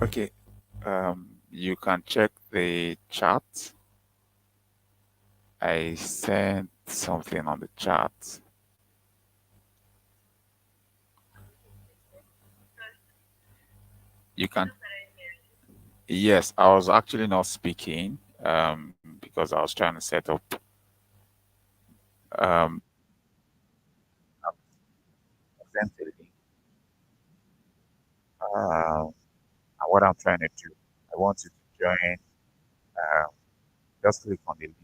Okay, you can check the chat. I sent something on the chat. You can, yes, I was actually not speaking because I was trying to set up um sent a link. And what I'm trying to do, I want you to join. Um, just click on the link.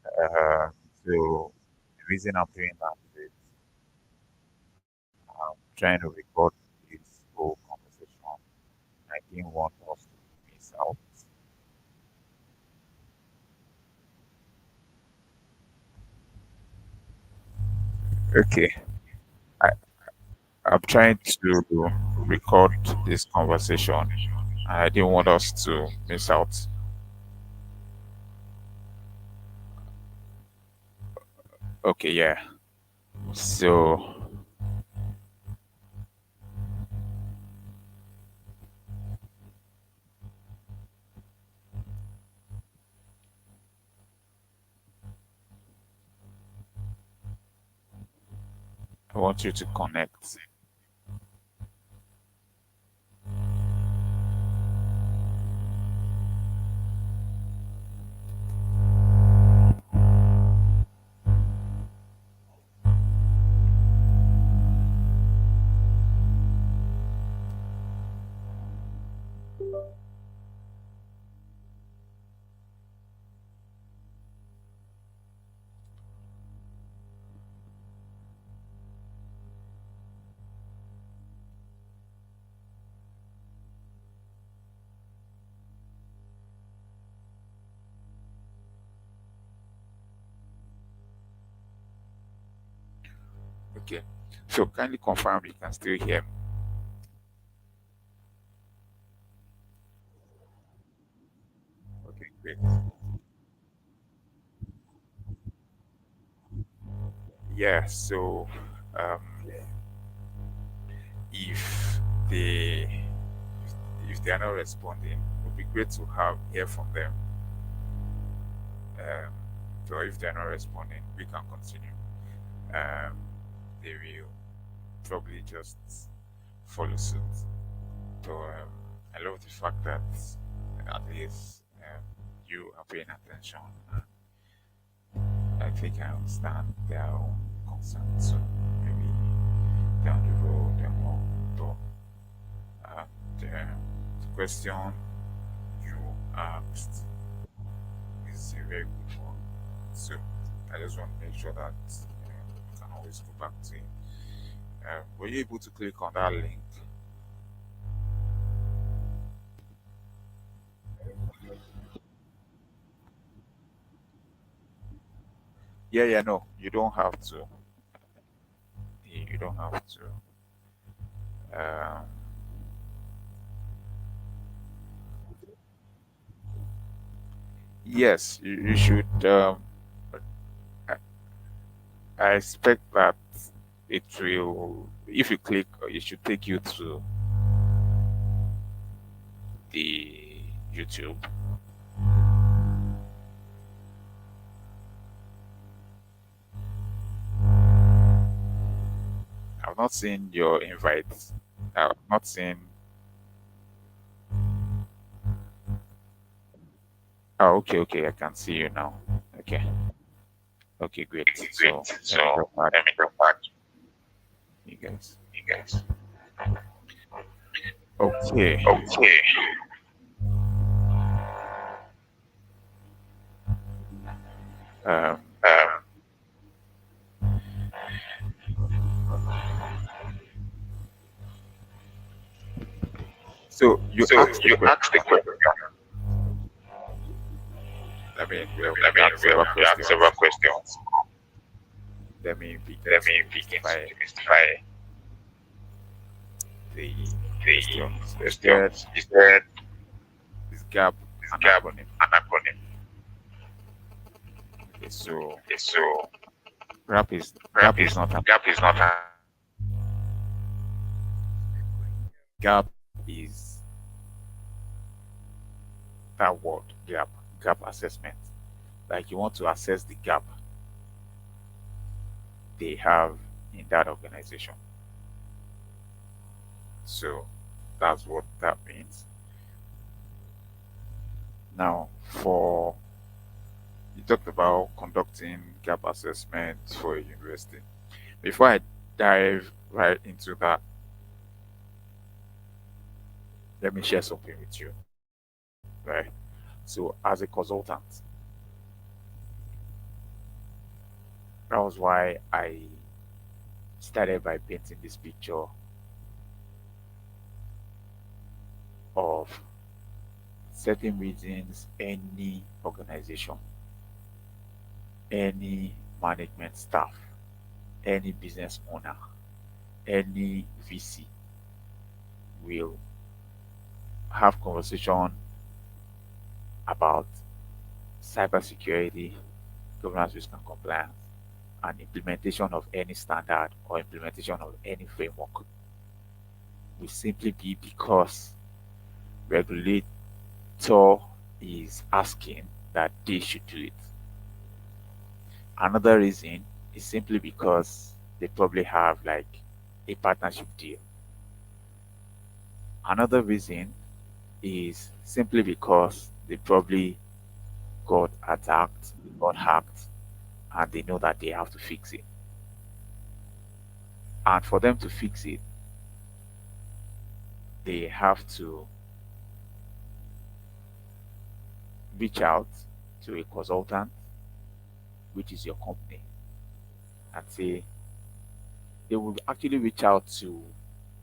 Uh, so the reason I'm doing that is I'm trying to record this whole conversation. I didn't want us to miss out. Okay, I, I'm trying to record this conversation. I didn't want us to miss out. Okay, yeah. So I want you to connect. Okay. So kindly confirm you can still hear me. Okay, great. Yeah, so um, if they if they are not responding, it would be great to have hear from them. Um, so if they are not responding, we can continue. Um, they will probably just follow suit. So I love the fact that at least you are paying attention. I think I understand their own concerns. So maybe down the road and all. But the question you asked is a very good one. So I just want to make sure that we can always go back to it. Were you able to click on that link? Yeah, yeah, no, you don't have to. You don't have to. Um, yes, you should. I, I expect that it will. If you click, it should take you to the YouTube. I've not seen your invite. I've not seen. Oh, okay, okay. I can see you now. Okay, okay, great. Okay, great. So So let me go back. let me go back, You guys. you guys. Okay. Okay. Um. Um, So you so asked the you question. asked the question. Let me ask several You asked several questions. questions. Let me begin Let to me begin to demystify demystify the the questions. You said questions. Is there is gap this an gap acronym? an acronym? Okay, so Okay, so gap is not an gap is not an gap that word gap assessment. Like you want to assess the gap they have in that organization. So that's what that means. Now, for you talked about conducting gap assessment for a university. Before I dive right into that, let me share something with you. Right. So, as a consultant, that was why I started by painting this picture of certain reasons any organization, any management staff, any business owner, any VC will have conversation about cybersecurity, governance, risk, and compliance, and implementation of any standard or implementation of any framework will simply be because regulator is asking that they should do it. Another reason is simply because they probably have like a partnership deal. Another reason is simply because they probably got attacked, got hacked, and they know that they have to fix it. And for them to fix it, they have to reach out to a consultant, which is your company, and say they will actually reach out to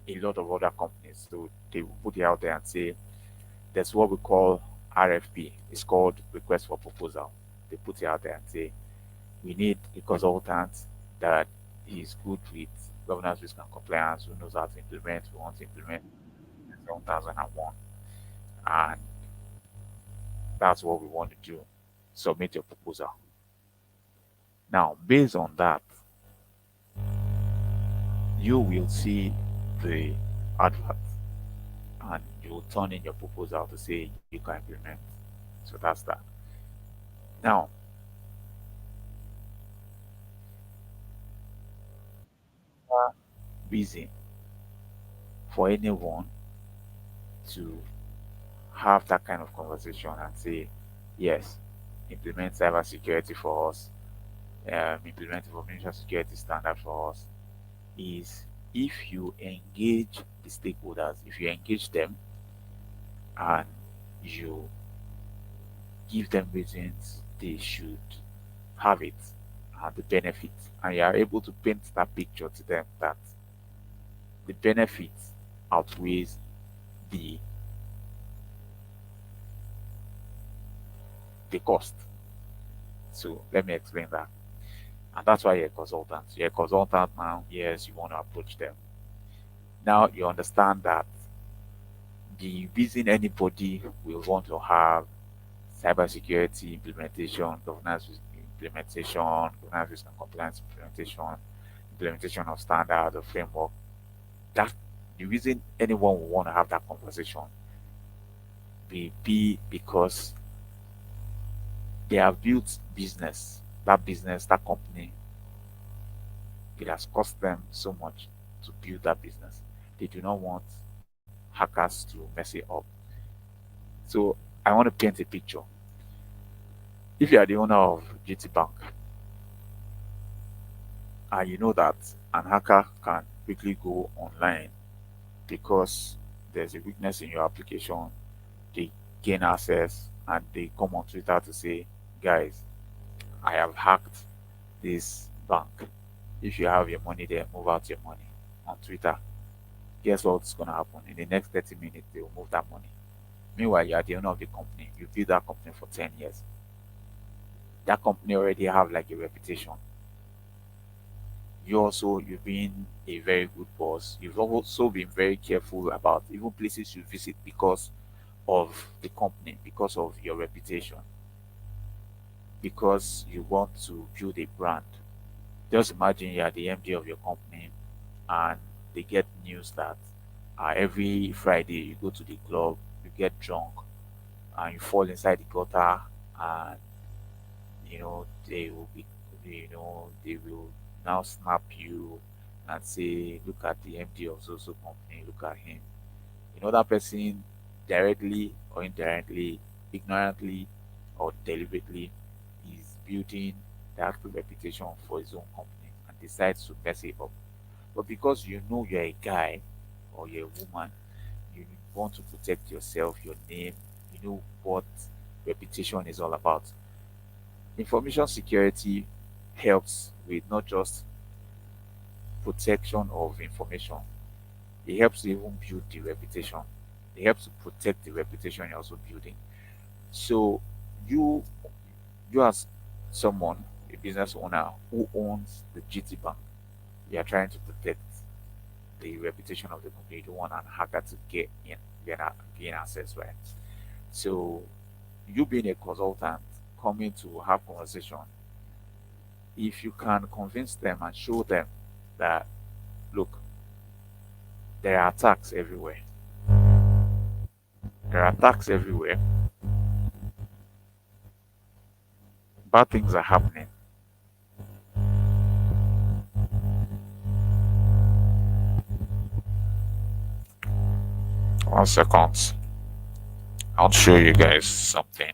a lot of other companies. So they will put it out there and say there's what we call RFP. It's called request for proposal. They put it out there and say we need a consultant that is good with governance, risk, and compliance, who knows how to implement, who wants to implement 1001. And that's what we want to do. Submit your proposal. Now, based on that, you will see the advert and you will turn in your proposal to say you can implement. So that's that. Now, reason for anyone to have that kind of conversation and say, yes, implement cybersecurity for us, implement information security standard for us, is if you engage the stakeholders, if you engage them and you give them reasons they should have it and the benefits, and you are able to paint that picture to them that the benefits outweighs the the cost. So let me explain that. And that's why you're a consultant. You're a consultant now. Yes, you want to approach them. Now you understand that the reason anybody will want to have cybersecurity implementation, governance risk and compliance implementation, implementation of standards or framework, that the reason anyone will want to have that conversation will be because they have built business. That business, that company, it has cost them so much to build that business. They do not want hackers to mess it up. So I want to paint a picture. If you are the owner of GT Bank and you know that an hacker can quickly go online because there's a weakness in your application, they gain access and they come on Twitter to say, guys, I have hacked this bank. If you have your money there, move out your money on Twitter. Guess what's going to happen? In the next 30 minutes, they will move that money. Meanwhile, you are the owner of the company. You built that company for 10 years. That company already have like a reputation. You've been a very good boss. You've also been very careful about even places you visit because of the company, because of your reputation, because you want to build a brand. Just imagine you are the MD of your company and they get news that every Friday you go to the club, you get drunk, and you fall inside the gutter, and they will be, they will now snap you and say, look at the MD of so company, look at him. That person, directly or indirectly, ignorantly or deliberately, is building that reputation for his own company and decides to mess it up. But because you're a guy or you're a woman, you want to protect yourself, your name, you know what reputation is all about. Information security helps with not just protection of information, it helps to even build the reputation. It helps to protect the reputation you're also building. So you you as someone, a business owner who owns the GT Bank, you are trying to protect the reputation of the company. You don't want an hacker to gain access, right? So you being a consultant coming to have conversation, if you can convince them and show them that, look, there are attacks everywhere. There are attacks everywhere. Bad things are happening. 1 second. I'll show you guys something.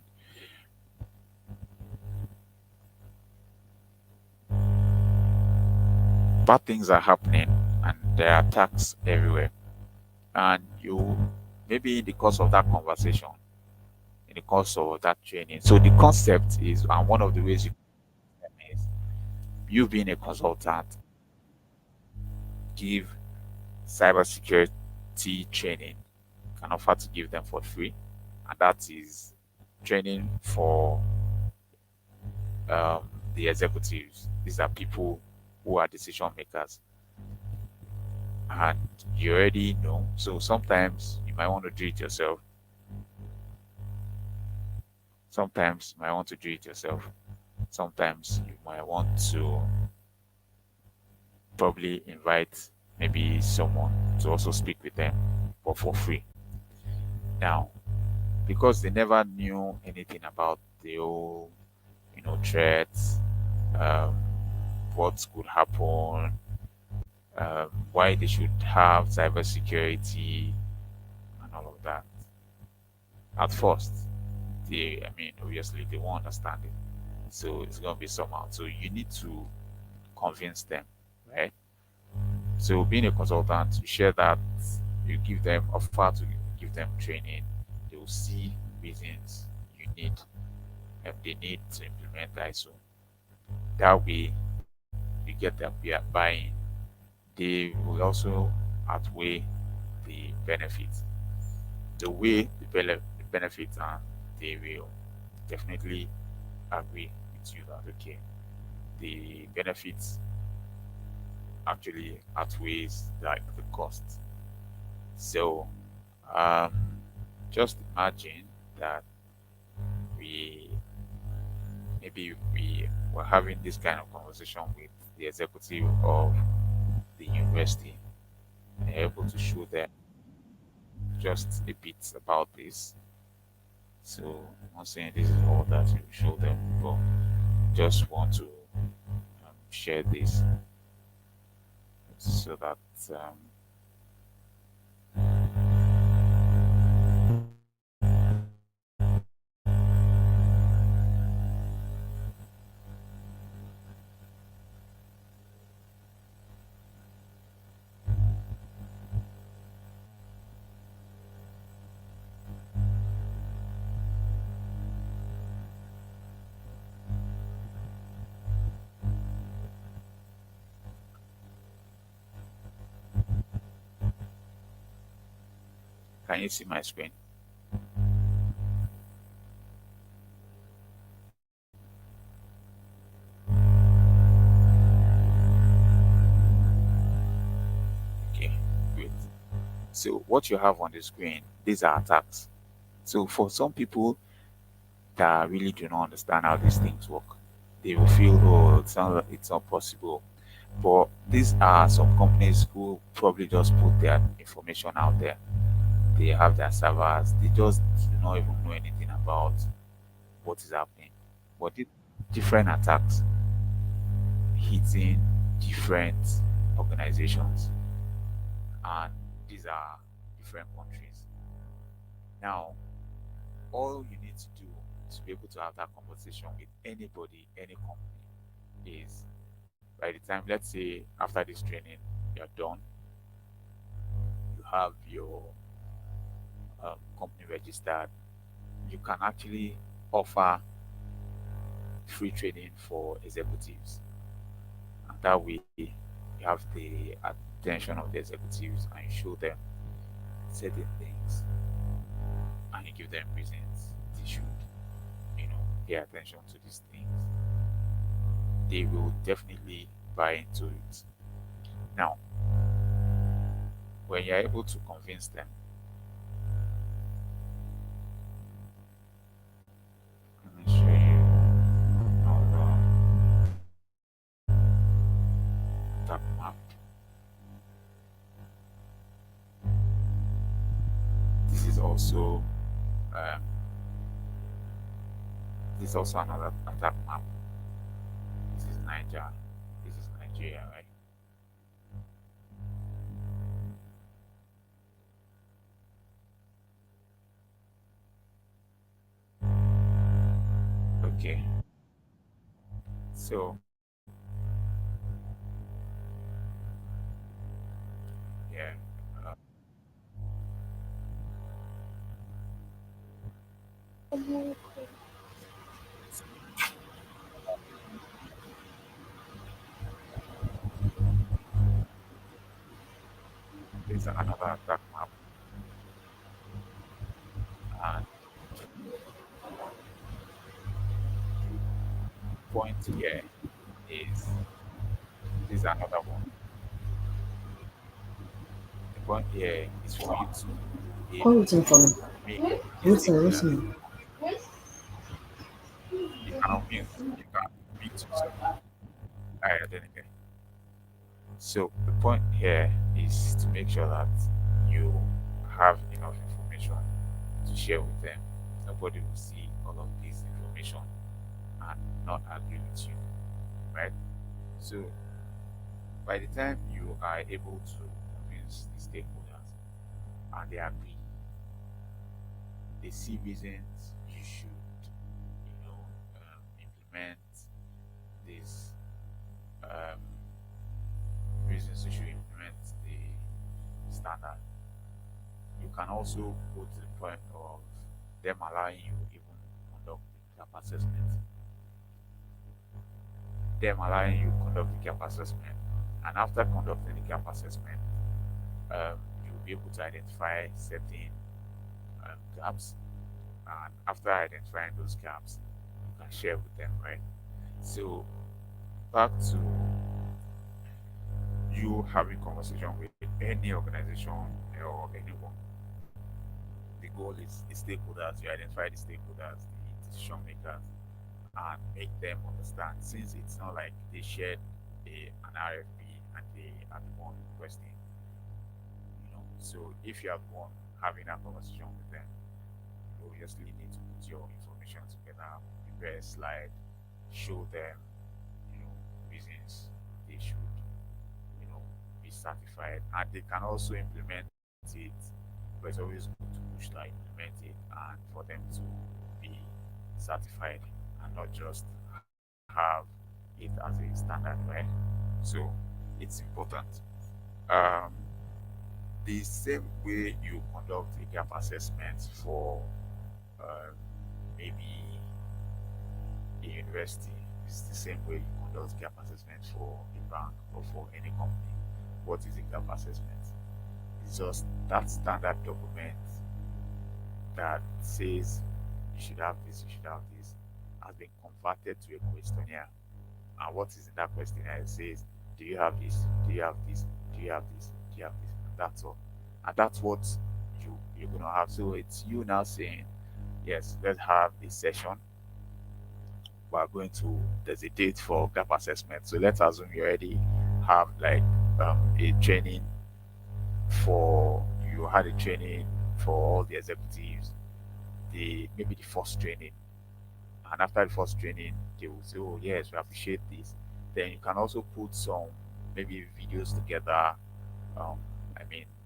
Bad things are happening and there are attacks everywhere. And you, maybe in the course of that conversation, in the course of that training. So the concept is, and one of the ways you can is you being a consultant, give cybersecurity training, can offer to give them for free, and that is training for the executives. These are people who are decision makers, and you already know. So sometimes you might want to do it yourself. Sometimes you might want to do it yourself. Sometimes you might want to probably invite maybe someone to also speak with them, but for free. Now, because they never knew anything about the whole, threats, um, what could happen, why they should have cybersecurity, and all of that. At first, obviously they won't understand it. So it's gonna be somehow. So you need to convince them, right? So being a consultant, you share that, you give them offer to give them training. They will see reasons you need and they need to implement ISO. That way, you get their buy-in. They will also outweigh the benefits. The way the benefits, and they will definitely agree with you that, okay, the benefits actually outweighs the cost. So um, just imagine that we we were having this kind of conversation with the executive of the university, and able to show them just a bit about this. So I'm not saying this is all that you show them, but just want to share this so that can you see my screen? Okay, great. So what you have on the screen, these are attacks. So for some people that really do not understand how these things work, they will feel, oh, it's not possible. But these are some companies who probably just put their information out there. They have their servers. They just do not even know anything about what is happening. But different attacks hitting different organizations, and these are different countries. Now, all you need to do to be able to have that conversation with anybody, any company, is by the time, let's say, after this training, you're done, you have your company registered, you can actually offer free training for executives. And that way, you have the attention of the executives and you show them certain things and you give them reasons they should, pay attention to these things. They will definitely buy into it. Now, when you're able to convince them, let me show you how that map. This is also um, another attack map. This is Niger. This is Nigeria, right? Okay. So yeah, uh, there's another attack map, and point here is this is another one. The point here is for you to be Come able waiting to for me. make the Listen, stakeholders. listen. You cannot mute. You can mute yourself. I don't care. So the point here is to make sure that you have enough information to share with them. Nobody will see all of this information and not agree with you, right? So by the time you are able to convince the stakeholders and they agree, they see reasons you should, implement this, um, reasons you should implement the standard. You can also go to the point of them allowing you even conduct the gap assessment. Them allowing you conduct the gap assessment, and after conducting the gap assessment, you'll be able to identify certain gaps, and after identifying those gaps, you can share with them, right? So back to you having conversation with any organization or anyone. The goal is the stakeholders. You identify the stakeholders, the decision makers, and make them understand. Since it's not like they shared an RFP and they are the one requesting, So if you are the one having a conversation with them, you obviously need to put your information together, prepare a slide, show them, reasons they should, be certified, and they can also implement it. But it's always good to push that implement it and for them to be certified and not just have it as a standard, right? So it's important. Um, the same way you conduct a gap assessment for um, maybe a university is the same way you conduct gap assessment for a bank or for any company. What is a gap assessment? It's just that standard document that says you should have this, you should have this, has been converted to a questionnaire. And what is in that questionnaire? It says, do you have this? Do you have this? Do you have this? Do you have this? And that's all. And that's what you're gonna have. So it's you now saying, yes, let's have a session. We're going to there's a date for gap assessment. So let's assume you already have like a training for you had a training for all the executives, the maybe the first training, and after the first training they will say, oh yes, we appreciate this. Then you can also put some maybe videos together, um,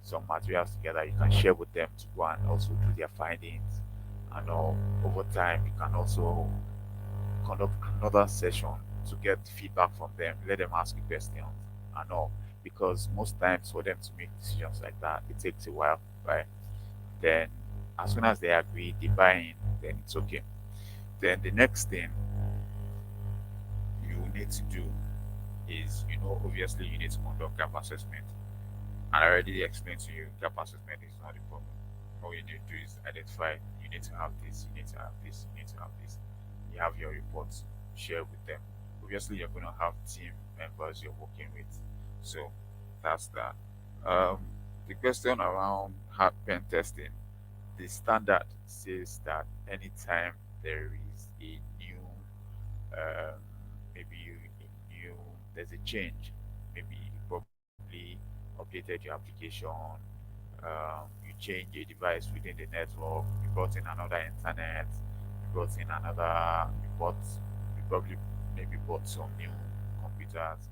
some materials together you can share with them to go and also do their findings. And over time you can also conduct another session to get feedback from them, let them ask you questions and all. Because most times for them to make decisions like that, it takes a while, right? Then as soon as they agree, they buy in, then it's okay. Then the next thing you need to do is, obviously you need to conduct gap assessment. And I already explained to you, gap assessment is not a problem. All you need to do is identify, you need to have this, you need to have this, you need to have this. You have your reports, share with them. Obviously, you're going to have team members you're working with. So that's that. Um, the question around hard pen testing, the standard says that anytime there is a new um, maybe a new there's a change, maybe you probably updated your application, you change a device within the network, you brought in another internet, you bought you probably maybe bought some new computers,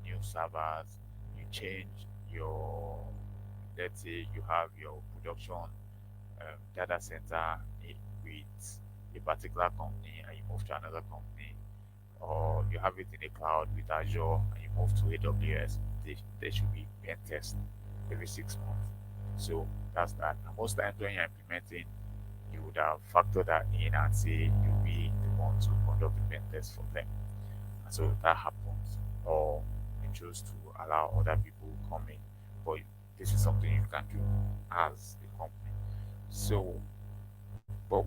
new servers, you change your, let's say you have your production data center with a particular company and you move to another company, or you have it in a cloud with Azure and you move to AWS, there should be pen test every 6 months. So that's that. And most times when you're implementing, you would have factored that in and say you'll be the one to conduct the pen test for them. And so that happens, or you choose to allow other people come in. But this is something you can do as a company. So, but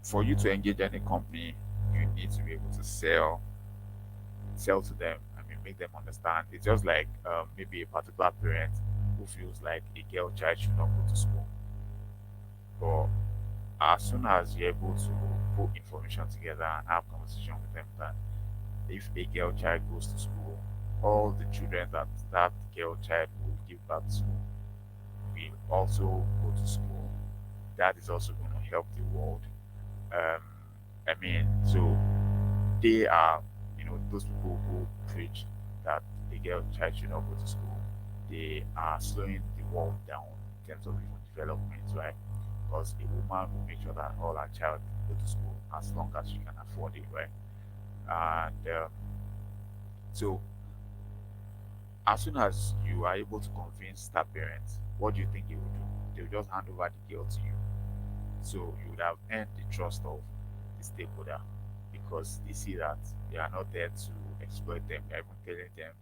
for you to engage any company, you need to be able to sell to them. Make them understand. It's just like maybe a particular parent who feels like a girl child should not go to school. But as soon as you're able to put information together and have conversation with them that if a girl child goes to school, all the children that girl child will give birth to will also go to school. That is also going to help the world. Um, so they are, those people who preach that a girl child should not go to school, they are slowing the world down in terms of even development, right? Because a woman will make sure that all her child go to school as long as she can afford it, right? And so as soon as you are able to convince that parent, what do you think they will do? They will just hand over the girl to you. So you would have earned the trust of the stakeholder because they see that they are not there to exploit them. They are even telling them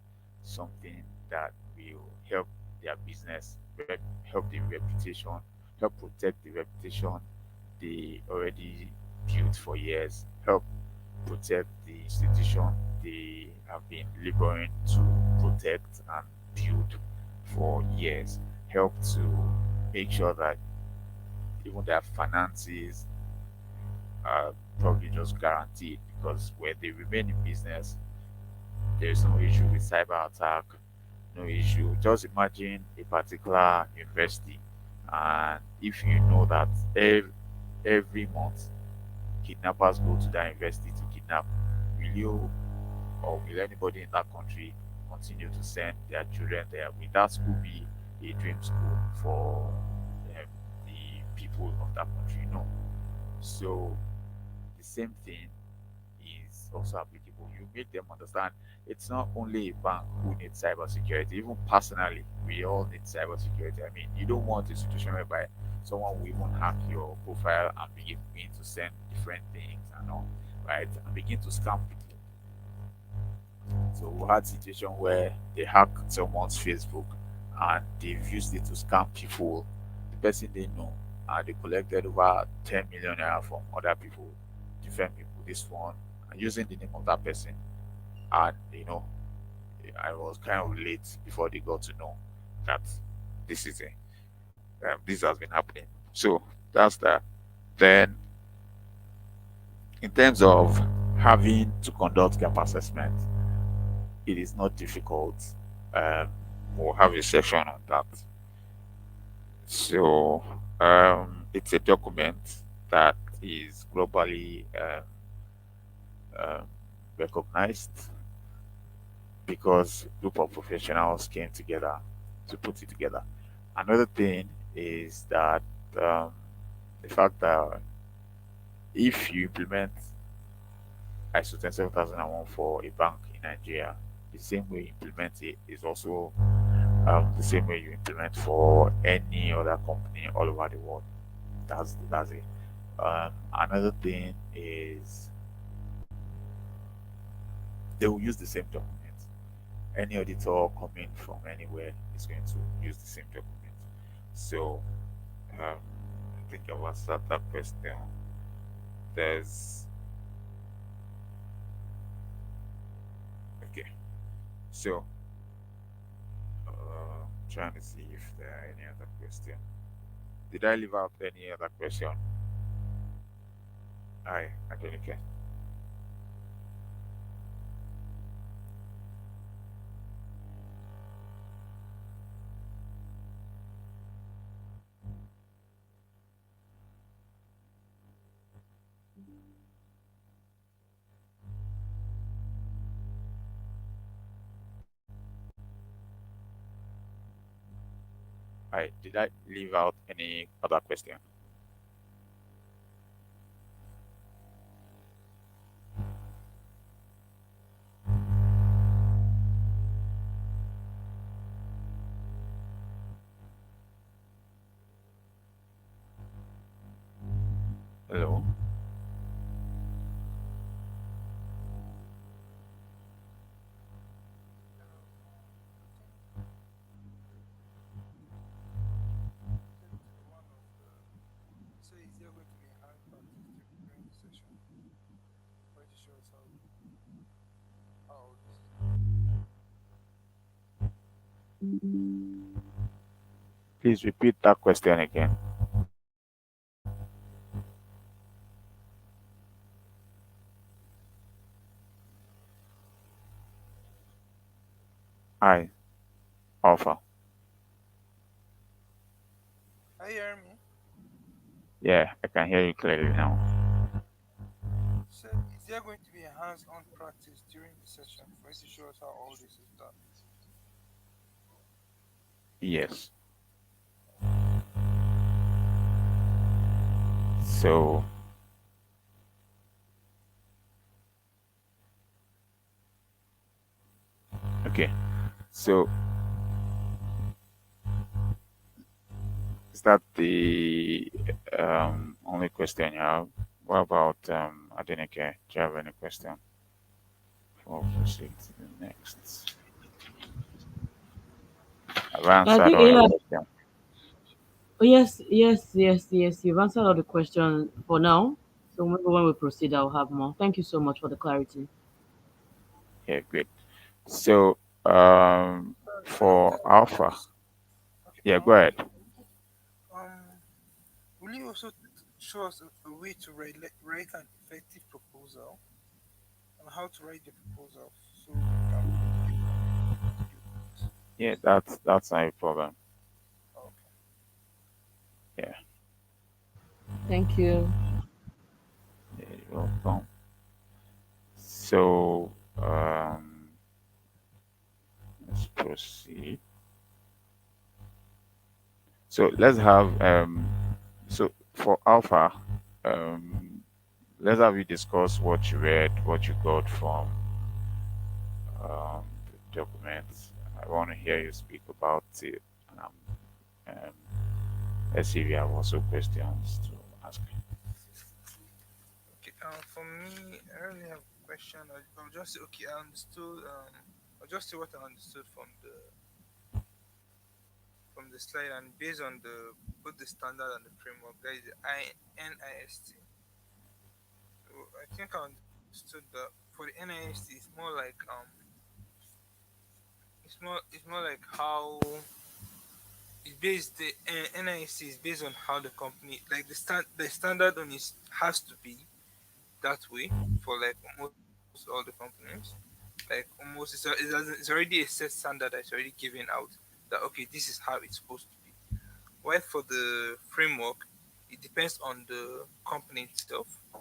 something that will help their business, help the reputation, help protect the reputation they already built for years, help protect the institution they have been laboring to protect and build for years, help to make sure that even their finances are probably just guaranteed because when they remain in business, there's no issue with cyber attack, no issue. Just imagine a particular university, and if you know that every month kidnappers go to that university to kidnap, will you or will anybody in that country continue to send their children there? Will that school be a dream school for the people of that country? No. So the same thing is also applicable. You make them understand it's not only a bank who needs cybersecurity. Even personally, we all need cybersecurity. You don't want a situation whereby someone will even hack your profile and begin to send different things and all, right? And begin to scam people. So we had situation where they hacked someone's Facebook and they've used it to scam people, the person they know, and they collected over 10 million naira from other people, different people. This one, and using the name of that person, and I was kind of late before they got to know that this has been happening. So that's that. Then, in terms of having to conduct gap assessment, it is not difficult. Um, we'll have a section on that. So it's a document that is globally um, recognized because group of professionals came together to put it together. Another thing is that um, the fact that if you implement ISO 27001 for a bank in Nigeria, the same way you implement it is also the same way you implement for any other company all over the world. That's it. Another thing is they will use the same document. Any auditor coming from anywhere is going to use the same document. So I think I've answered that question. There's okay. So trying to see if there are any other question. Did I leave out any other question? I don't okay. I did I leave out any other question? Hello. I think related to the one of the so is there going to be enhanced practice during the session for it to show us how all this is done? Please repeat that question again. I offer. Are you hearing me? Yeah, I can hear you clearly now. Said is there going to be enhanced on practice during the session for it to show us how all this is done? Yes. So okay. So is that the only question you have? What about Adenike? Do you have any question? Before we proceed to the next. I've I answered think all your yeah. questions. Oh, yes, yes, yes, yes. You've answered all the questions for now. So maybe when we proceed, I'll have more. Thank you so much for the clarity. Yeah, great. So for There's one Alpha, question. Okay, yeah, I go want ahead. to will you also show us a way to write an effective proposal on how to write the proposal so we can put people to deal with this? Yeah, that's not a problem. Okay. Yeah, Thank you. yeah, you're welcome. So let's proceed. So let's have so for Alpha, um let's have you discuss what you read, what you got from the documents. I want to hear you speak about it. Um, let's see if you have also questions to ask. Okay. For me, I really have a question. I'll just say, okay, I understood. I'll just say what I understood from the slide, and based on the both the standard and the framework, that is the NIST. So I think I understood that for the NIST, it's more like how it's based. The NIST is based on how the company, like the standard on it has to be that way for like almost all the companies. Like almost it's already a set standard that's already given out that okay, this is how it's supposed to be. While for the framework, it depends on the company itself. I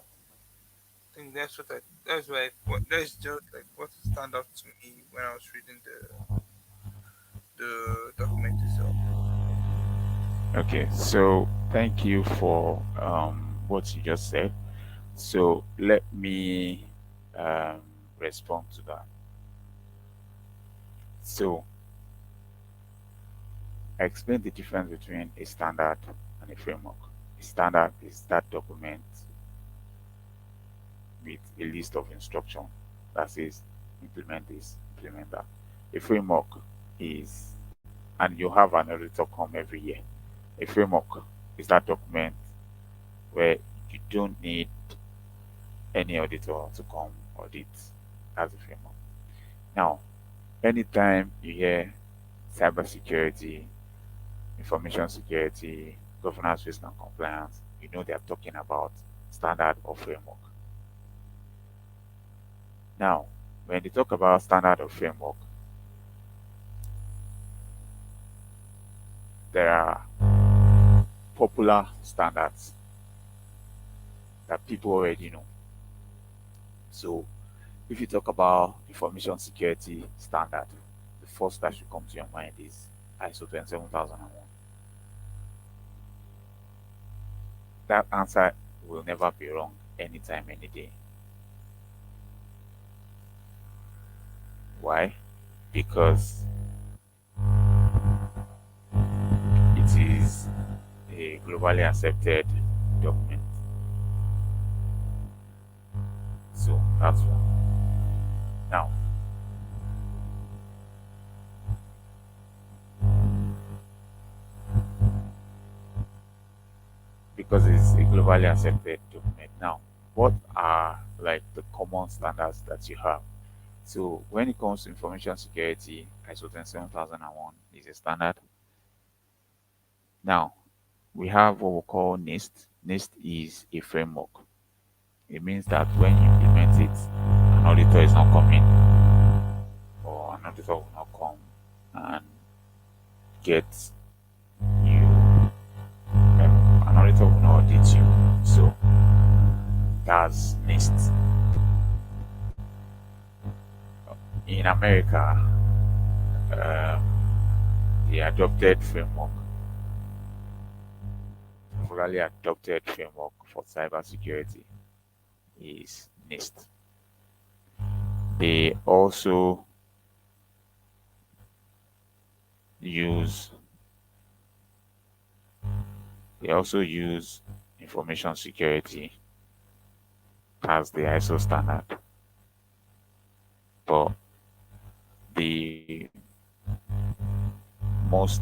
think that's what I that's why what that's just like what stand out to me when I was reading the document itself. Okay, so thank you for what you just said. So let me um, respond to that. So I explained the difference between a standard and a framework. A standard is that document with a list of instruction that says implement this, implement that. A framework is, and you have an auditor come every year. A framework is that document where you don't need any auditor to come audit. That's a framework. Now, anytime you hear cybersecurity, information security, governance, risk, and compliance, you know they are talking about standard or framework. Now, when they talk about standard or framework, there are popular standards that people already know. So, if you talk about information security standard, the first that should come to your mind is ISO 27001. That answer will never be wrong anytime, any day. Why? Because it is a globally accepted document. So that's one. Now, because it's a globally accepted document. Now, what are like the common standards that you have? So when it comes to information security, ISO 27001 is a standard. Now, we have what we call NIST. NIST is a framework. It means that when you implement it, an auditor is not coming, or an auditor will not come and get you, an auditor will not audit you. So that's NIST. In America, the adopted framework, fully adopted framework for cybersecurity is NIST. They also use they also use information security as the ISO standard, but the most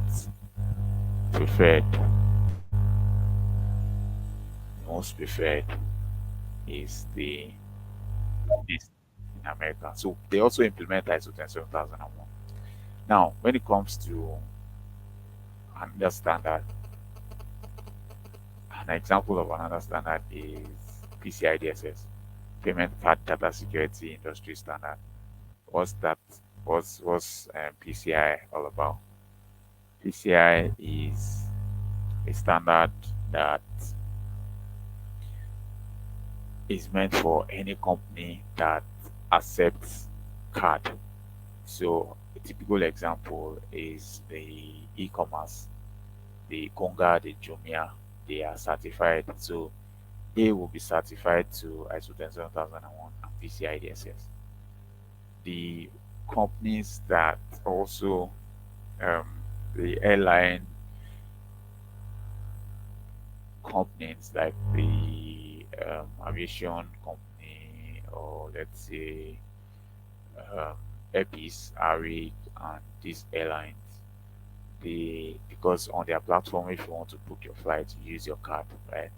preferred most preferred is the NIST in America. So they also implement ISO 27001. Now, when it comes to another standard, an example of another standard is PCI DSS, Payment Card Data Security Industry Standard. What's that? What's PCI all about? PCI is a standard that is meant for any company that accepts card. So a typical example is the e-commerce, the Konga, the Jumia. They are certified. So they will be certified to ISO 27001 and PCI DSS. The companies that also um, the airline companies like the aviation company, or let's say um, Epis, Arik, and these airlines, they, because on their platform, if you want to book your flight, you use your card, right?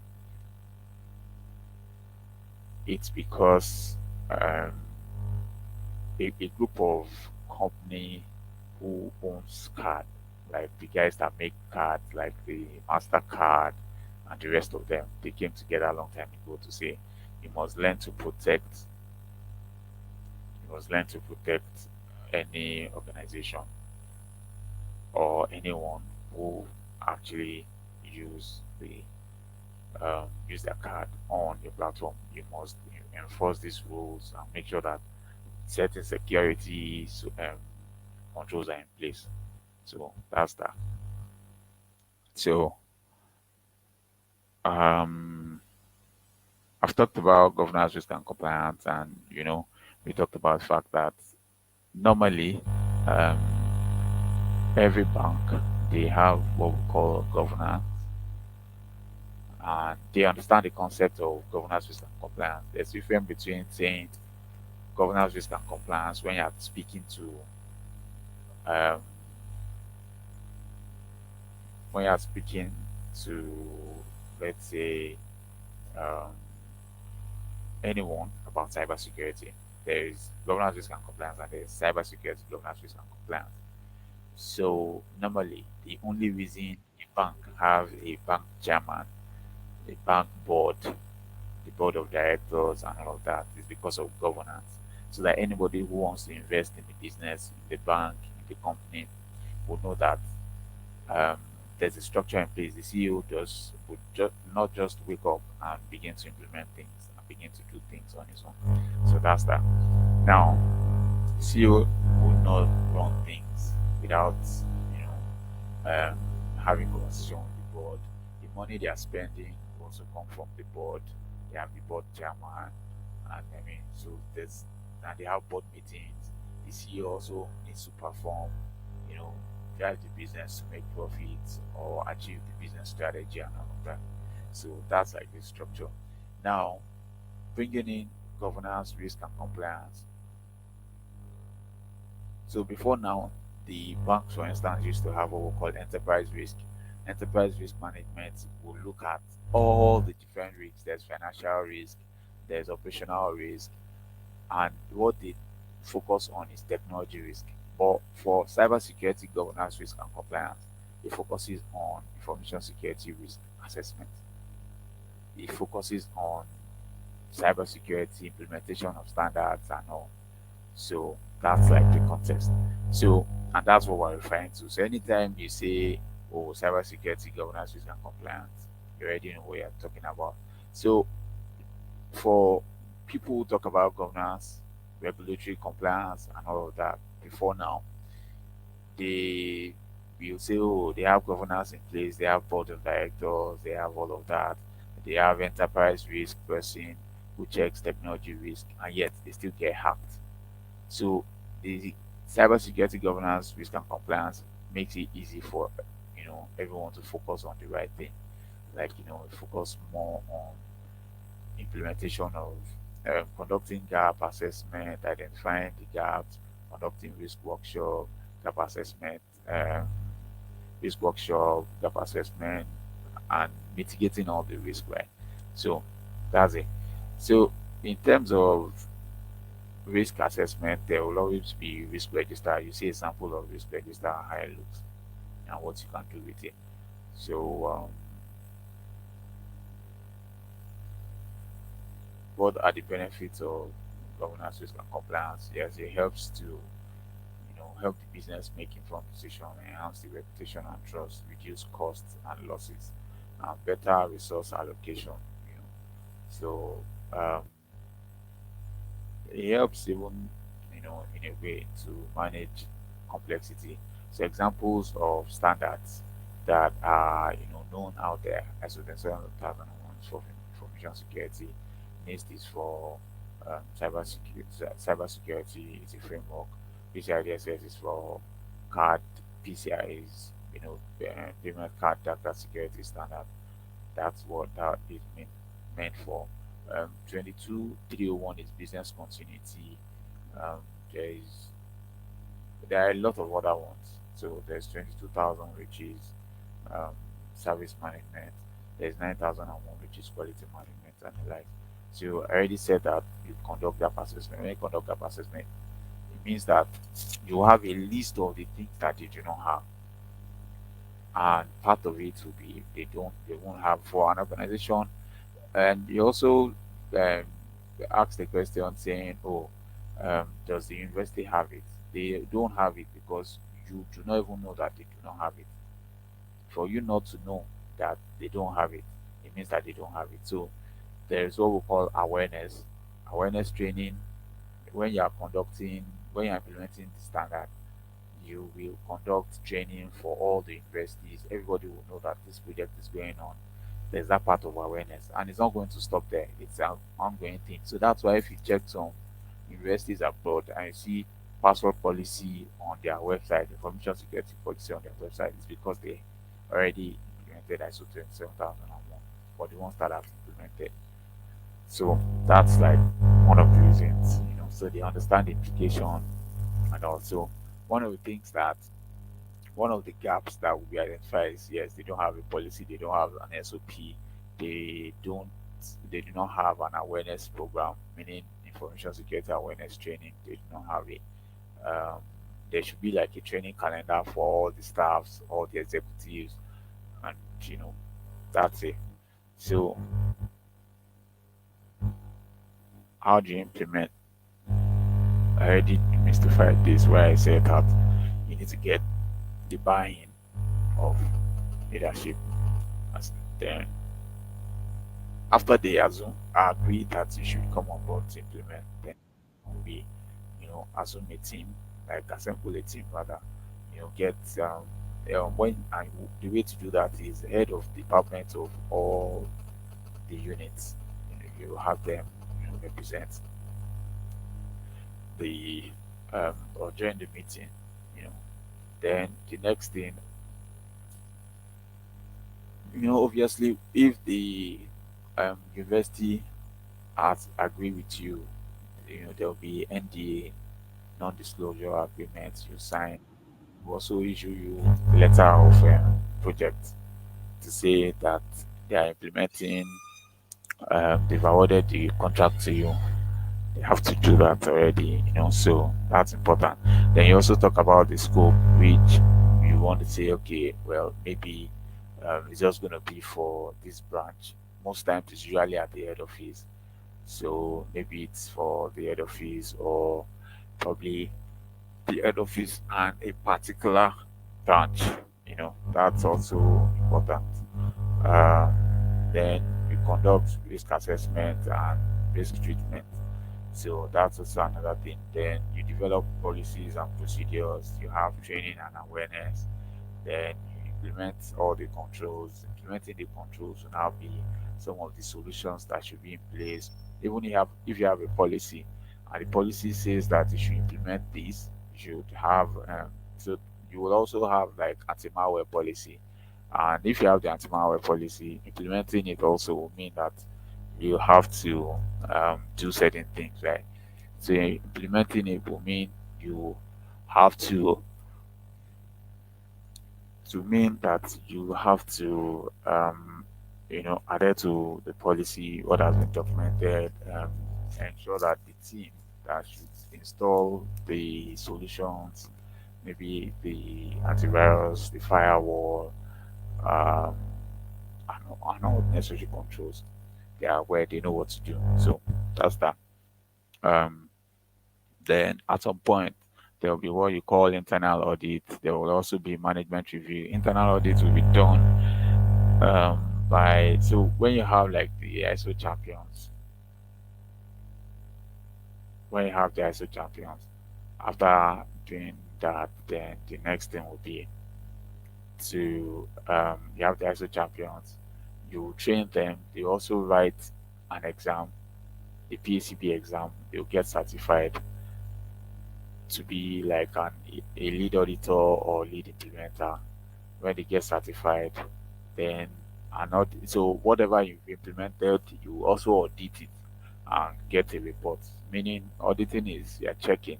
It's because um, a group of company who owns card, like the guys that make cards, like the Mastercard and the rest of them, they came together a long time ago to say you must learn to protect, you must learn to protect any organization or anyone who actually use the use their card on your platform, you must enforce these rules and make sure that certain security controls are in place. So that's that. So um, I've talked about governance, risk, and compliance, and we talked about the fact that normally um, every bank, they have what we call governance, and they understand the concept of governance, risk, and compliance. There's a difference between saying governance, risk, and compliance when you're speaking to um, when you're speaking to, let's say, um, anyone about cybersecurity. There is governance, risk, and compliance, and there is cybersecurity governance, risk, and compliance. So normally, the only reason a bank have a bank chairman, a bank board, the board of directors, and all of that is because of governance. So that anybody who wants to invest in the business, in the bank, in the company, will know that um, there's a structure in place. The CEO just would just not just wake up and begin to implement things and begin to do things on his own. So that's that. Now, the CEO would not run things without you having conversation with the board. The money they are spending will also come from the board. They have the board chairman, and I mean, so there's and they have board meetings. The CEO also needs to perform, you know, drive the business to make profits or achieve the business strategy and all of that. So that's like the structure. Now, bringing in governance, risk, and compliance. So before now, the banks, for instance, used to have what we call enterprise risk. Enterprise risk management will look at all the different risks. There's financial risk, there's operational risk, and what they focus on is technology risk. But for cybersecurity governance, risk, and compliance, it focuses on information security risk assessment. It focuses on cybersecurity implementation of standards and all. So that's like the context. So, and that's what we're referring to. So anytime you say, oh, cybersecurity governance, risk, and compliance, you already know what you're talking about. So for people who talk about governance, regulatory compliance, and all of that before now, they will say, oh, they have governance in place, they have board of directors, they have all of that, they have enterprise risk person who checks technology risk, and yet they still get hacked. So the cybersecurity governance, risk, and compliance makes it easy for everyone to focus on the right thing. Like focus more on implementation of conducting gap assessment, identifying the gaps, conducting gap assessment, um, risk workshop, gap assessment, and mitigating all the risk. Right. So that's it. So in terms of risk assessment, there will always be risk register. You see a sample of risk register, how it looks, and what you can do with it. So, what are the benefits of governance, risk, and compliance? Yes, it helps to help the business make informed decision, enhance the reputation and trust, reduce costs and losses, and better resource allocation. You know, so it helps even in a way to manage complexity. So examples of standards that are known out there: ISO 27001 for information security, NIST is for cybersecurity is a framework, PCI-DSS is for card, PCI is payment card data security standard. That's what that is meant for. 22301 is business continuity. Um, there is there are a lot of other ones. So there's 22,000, which is um, service management. There's 9,001, which is quality management and the like. So I already said that you conduct gap assessment. When you conduct gap assessment, it means that you have a list of the things that you do not have, and part of it will be they won't have for an organization. And you also um, ask the question saying, "Oh, does the university have it?" They don't have it because you do not even know that they do not have it. For you not to know that they don't have it, it means that they don't have it. So there's what we call awareness training. When you are conducting, when you are implementing the standard, you will conduct training for all the universities. Everybody will know that this project is going on. There's that part of awareness, and it's not going to stop there. It's an ongoing thing. So that's why if you check some universities abroad and you see password policy on their website, information security policy on their website, it's because they already implemented ISO 27001 for the ones that have implemented. So that's like one of the reasons, so they understand the implication. And also one of the things that one of the gaps that will be identified is, yes, they don't have a policy, they don't have an SOP, they don't they do not have an awareness program, meaning information security awareness training. They do not have it. Um, there should be like a training calendar for all the staffs, all the executives, and that's it. So how do you implement? I already mystified this where I said that you need to get the buy-in of leadership. As then after they assume agree that you should come on board to implement, then we assume a team, like assemble a team rather, get when and the way to do that is head of department of all the units. You have them represent the or during the meeting, you know. Then the next thing, obviously, if the university has agree with you, there'll be NDA, non-disclosure agreement you sign. We'll also issue you a letter of project to say that they are implementing, they've awarded the contract to you. They have to do that already, so that's important. Then you also talk about the scope, which you want to say, okay, well, maybe it's just going to be for this branch. Most times it's usually at the head office. So maybe it's for the head office, or probably the head office and a particular branch. That's also important. Um, then you conduct risk assessment and risk treatment. So that's also another thing. Then you develop policies and procedures. You have training and awareness. Then you implement all the controls. Implementing the controls will now be some of the solutions that should be in place. Even if you have a policy, and the policy says that you should implement this, you should have so you will also have like anti-malware policy. And if you have the anti-malware policy, implementing it also will mean that you have to do certain things, right? So implementing it will mean you have to adhere to the policy, what has been documented, ensure that the team that should install the solutions, maybe the antivirus, the firewall, um, and all necessary controls, they are aware, they know what to do. So that's that. Um, then at some point, there will be what you call internal audit. There will also be management review. Internal audit will be done by so when you have like the ISO champions, after doing that, then the next thing will be to you have the ISO champions. You train them. They also write an exam, the PCB exam. They'll get certified to be like a lead auditor or lead implementer. When they get certified, then so whatever you've implemented, you also audit it and get a report. Meaning auditing is you're checking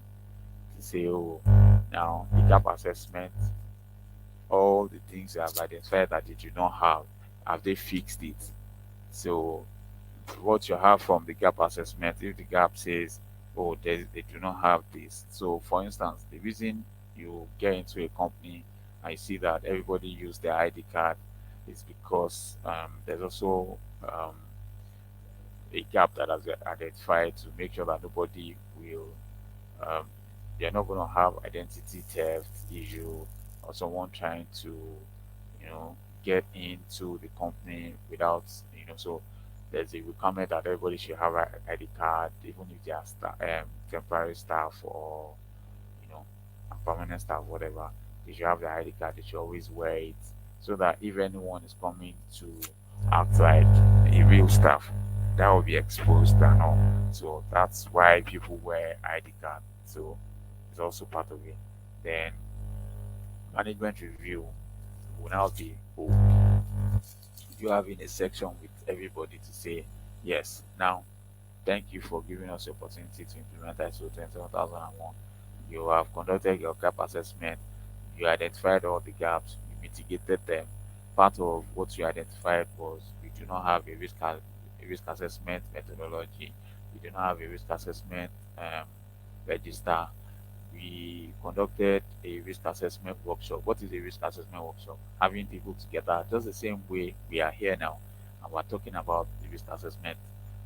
to say, oh, now the gap assessment, all the things you have identified that you do not have they fixed it? So what you have from the gap assessment, if the gap says, oh, they do not have this. So, for instance, the reason you get into a company and you see that everybody use their ID card is because there's also a gap that has been identified to make sure that nobody will, um, they're not going to have identity theft issue or someone trying to, get into the company without, so there's a requirement that everybody should have an ID card, even if they are temporary staff or you know, permanent staff, whatever. They should have the ID card. They should always wear it so that if anyone is coming to act like a real staff, that will be exposed and all. So that's why people wear ID card. So it's also part of it. Then management review will now be you having a section with everybody to say, yes, now thank you for giving us the opportunity to implement ISO 27001. You have conducted your gap assessment. You identified all the gaps. You mitigated them. Part of what you identified was we do not have a risk assessment methodology. We do not have a risk assessment register. We conducted a risk assessment workshop. What is a risk assessment workshop? Having people together, just the same way we are here now, and we're talking about the risk assessment,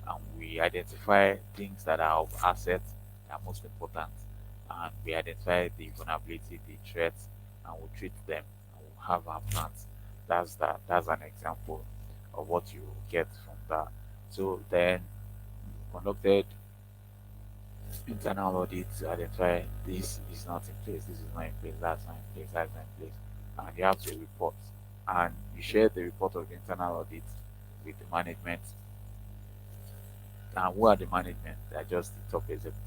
and we identify things that are of assets that are most important, and we identify the vulnerability, the threats, and we treat them, and we have our plans. That's an example of what you get from that. So then we conducted internal audit to identify this is not in place, this is not in place, that's not in place, that's not in place. And you have to report. And you share the report of the internal audit with the management. And who are the management? They are just the top executives,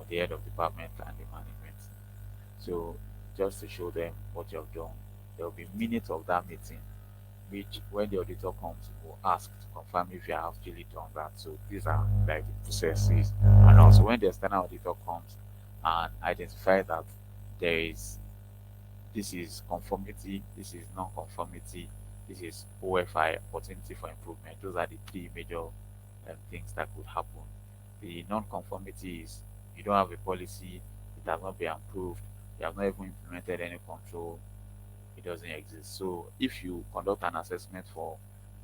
the head of department and the management. So just to show them what you have done, there will be minutes of that meeting which when the auditor comes will ask to confirm if you have actually done that. So these are like the processes. And also when the external auditor comes and identify that there is this is conformity, this is non-conformity, this is OFI, opportunity for improvement. Those are the three major things that could happen. The non-conformity is you don't have a policy, it has not been approved, you have not even implemented any control, it doesn't exist. So if you conduct an assessment for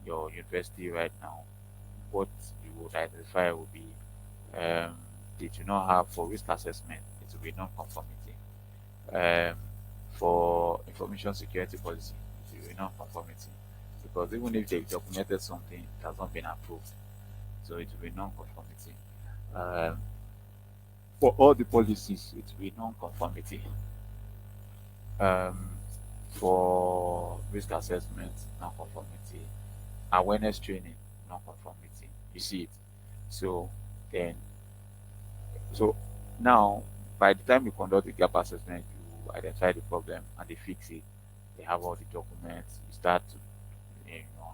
your university right now, what you would identify will be they do not have for risk assessment, it will be non-conformity. Um, for information security policy, it will be non-conformity. Because even if they've documented something, it has not been approved. So it will be non-conformity. Um, for all the policies, it will be non-conformity. Um, for risk assessment, non-conformity. Awareness training, non-conformity. You see it. So then, so now, by the time you conduct the gap assessment, you identify the problem and they fix it. They have all the documents. You start to,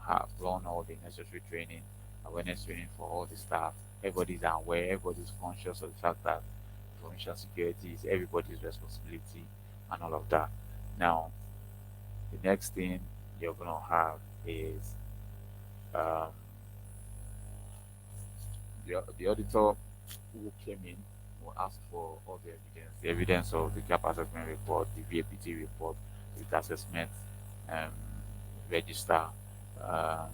have run all the necessary training, awareness training for all the staff. Everybody's aware. Everybody's conscious of the fact that information security is everybody's responsibility and all of that. Now, the next thing you're gonna have is um, the auditor who came in will ask for all the evidence of the gap assessment report, the VAPT report, the assessment um, register, um,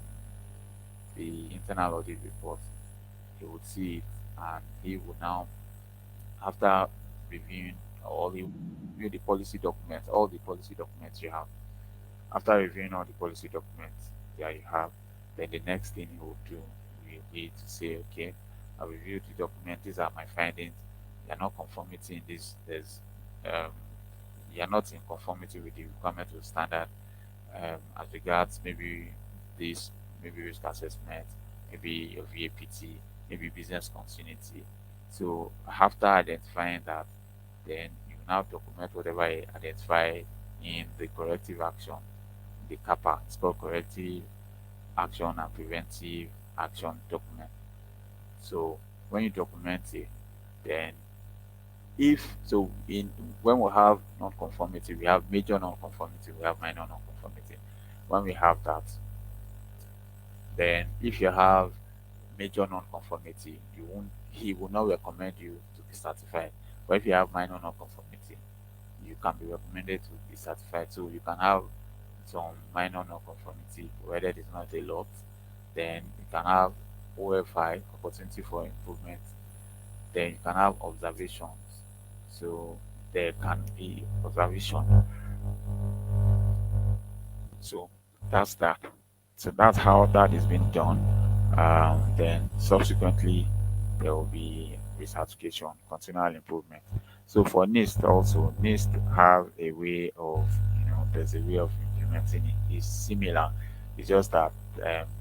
the internal audit report. He would see it and he would now, after reviewing all, he will review the policy documents, all the policy documents you have. After reviewing all the policy documents that you have, then the next thing you will do will be to say, okay, I reviewed the document, these are my findings. You're not conformity in this, um, you're not in conformity with the requirement of standard as regards maybe this, maybe risk assessment, maybe your VAPT, maybe business continuity. So after identifying that, then you now document whatever you identify in the corrective action, the CAPA. It's called corrective action and preventive action document. So when you document it, then if so in when we have non-conformity, we have major non-conformity, we have minor non-conformity. When we have that, then if you have major non-conformity, you won't he will not recommend you to be certified. But if you have minor non-conformity, you can be recommended to be certified. So you can have some minor non-conformity, whether it is not a lot, then you can have OFI, opportunity for improvement. Then you can have observations. So there can be observation. So That's that. So that's how that is being done. Then subsequently, there will be recertification, continual improvement. So for NIST also, NIST have a way of, there's a way of implementing it. It's similar. It's just that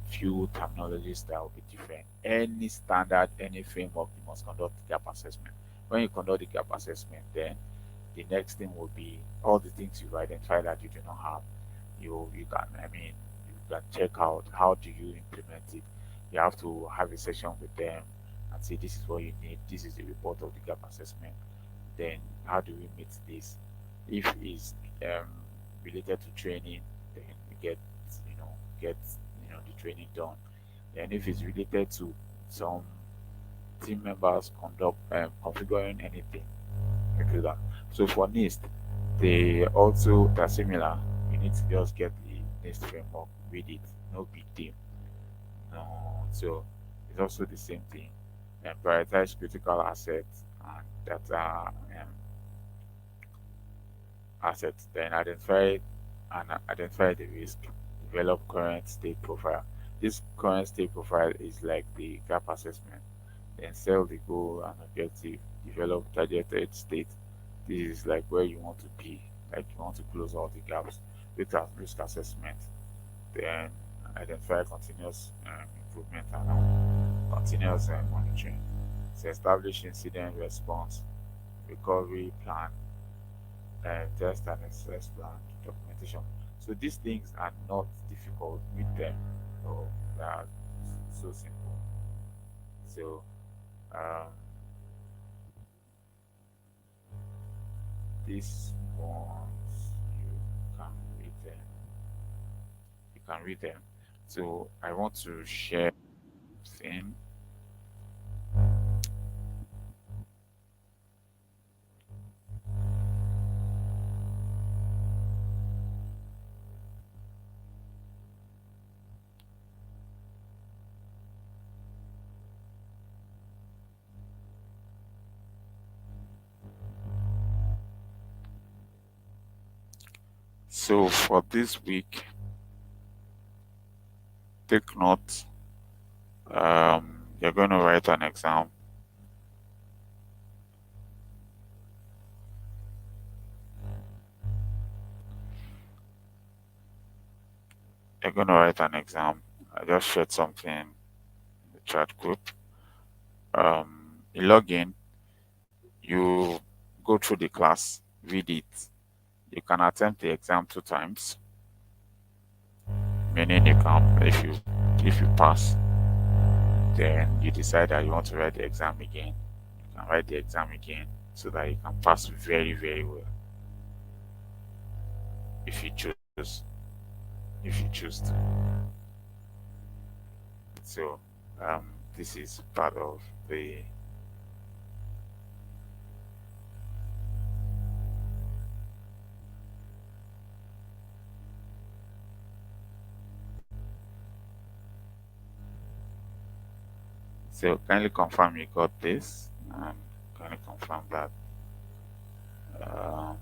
few terminologies that will be different. Any standard, any framework, you must conduct gap assessment. When you conduct the gap assessment, then the next thing will be all the things you've identified that you do not have. You can, you can check out how do you implement it. You have to have a session with them and say this is what you need, this is the report of the gap assessment. Then how do we meet this? If it's um, related to training, then we get the training done. Then if it's related to some team members conduct configuring anything, we do that. So for NIST, they're similar. You need to just get the NIST framework, read it, no big deal. No, so it's also the same thing. And prioritize critical assets and data assets. Then identify the risk. Develop current state profile. This current state profile is like the gap assessment. Then sell the goal and objective. Develop targeted state. This is like where you want to be, like you want to close all the gaps. Risk assessment. Then identify continuous improvement and continuous monitoring. So establish incident response, recovery plan, test and assess plan, documentation. So these things are not difficult with them. So they are so simple. So um, these ones can read them. You can read them. So I want to share thing. So for this week, take note. You're going to write an exam. You're going to write an exam. I just shared something in the chat group. You log in, you go through the class, read it. You can attempt the exam 2 times, meaning you can, if you pass, then you decide that you want to write the exam again. You can write the exam again so that you can pass very, very well if you choose. If you choose to. So this is part of the so kindly confirm you got this and kindly confirm that um,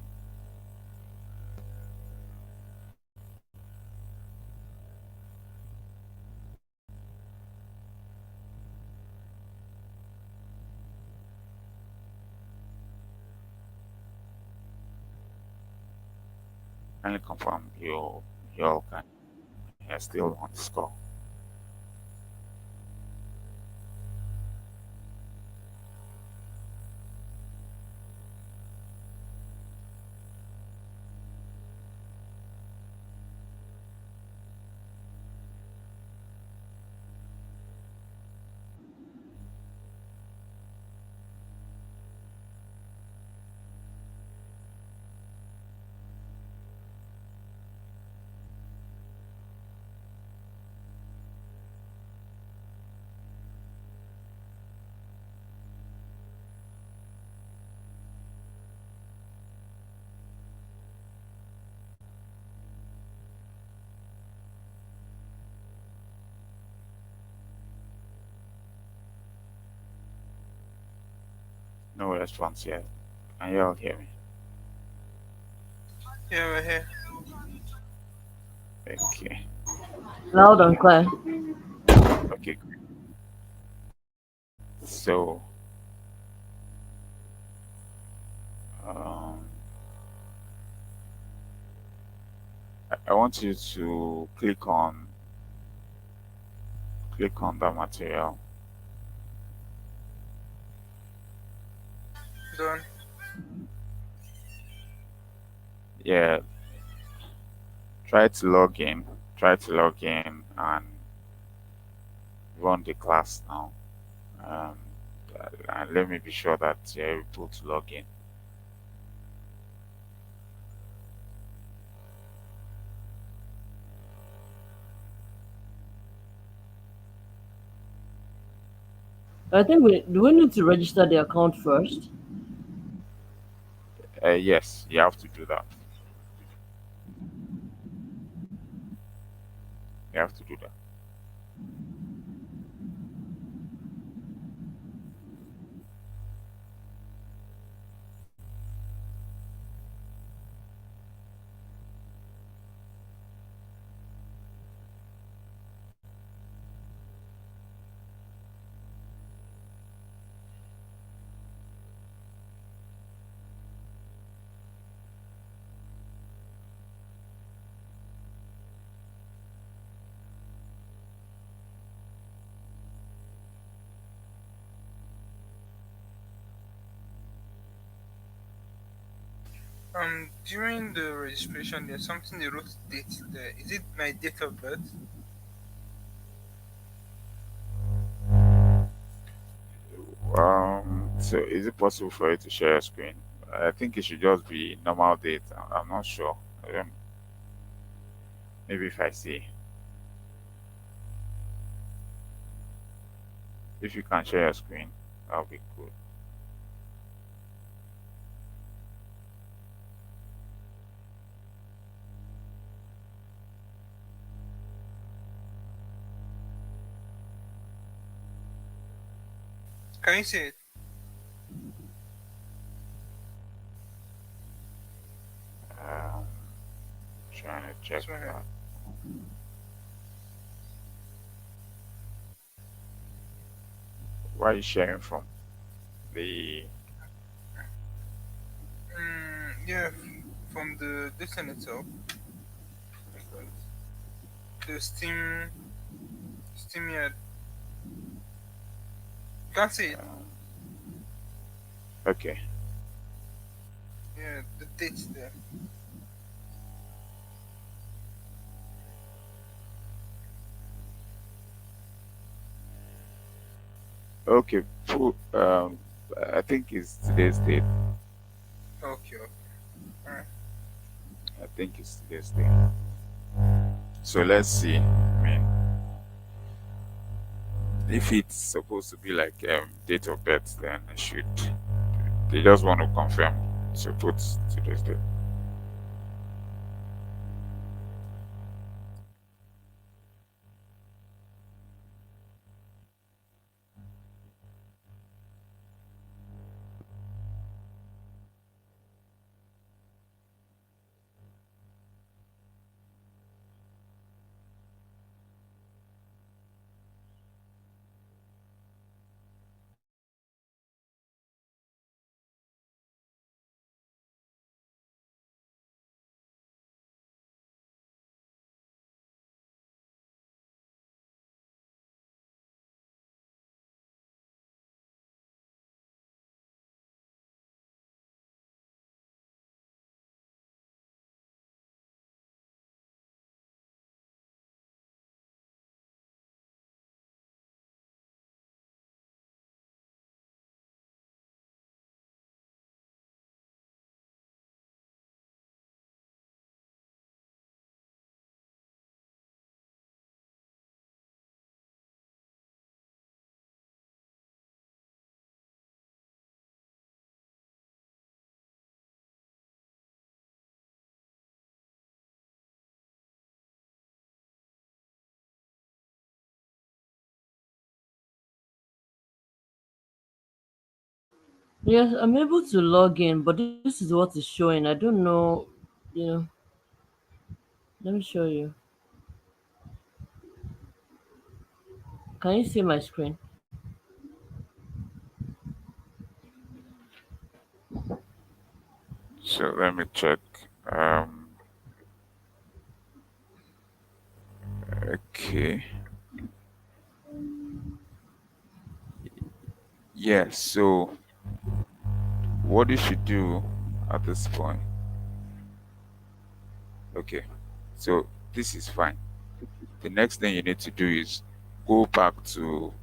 kindly confirm you all can you're still on the score. No response yet. Can you all hear me? Yeah, we're here. Okay. Loud and clear. Okay. Great. So, um, I want you to click on that material. Done. Yeah. Try to log in. Try to log in and run the class now. Um, and let me be sure that you're able to log in. I think we do we need to register the account first? Yes, you have to do that. You have to do that. During the registration, there's something they wrote date there. Is it my date of birth? So is it possible for you to share your screen? I think it should just be normal date. I'm not sure. I don't, maybe if I see, if you can share your screen, that'll be good. Can you see it? Um, Trying to check It's my head. that. Where are you sharing from? The Yeah, from the distance itself. Like the Steam yard. You can't see it. um, okay, Yeah, the date's there. okay. I think it's today's date. Okay, okay. Alright. I think it's today's date. So let's see. I mean, if it's supposed to be like date of birth, then I should. They just want to confirm. So put today's date. Yes, I'm able to log in, but this is what is showing. I don't know, you know. Let me show you. Can you see my screen? So let me check. Um, okay. Yeah, so what you should do at this point, okay, so this is fine. The next thing you need to do is go back to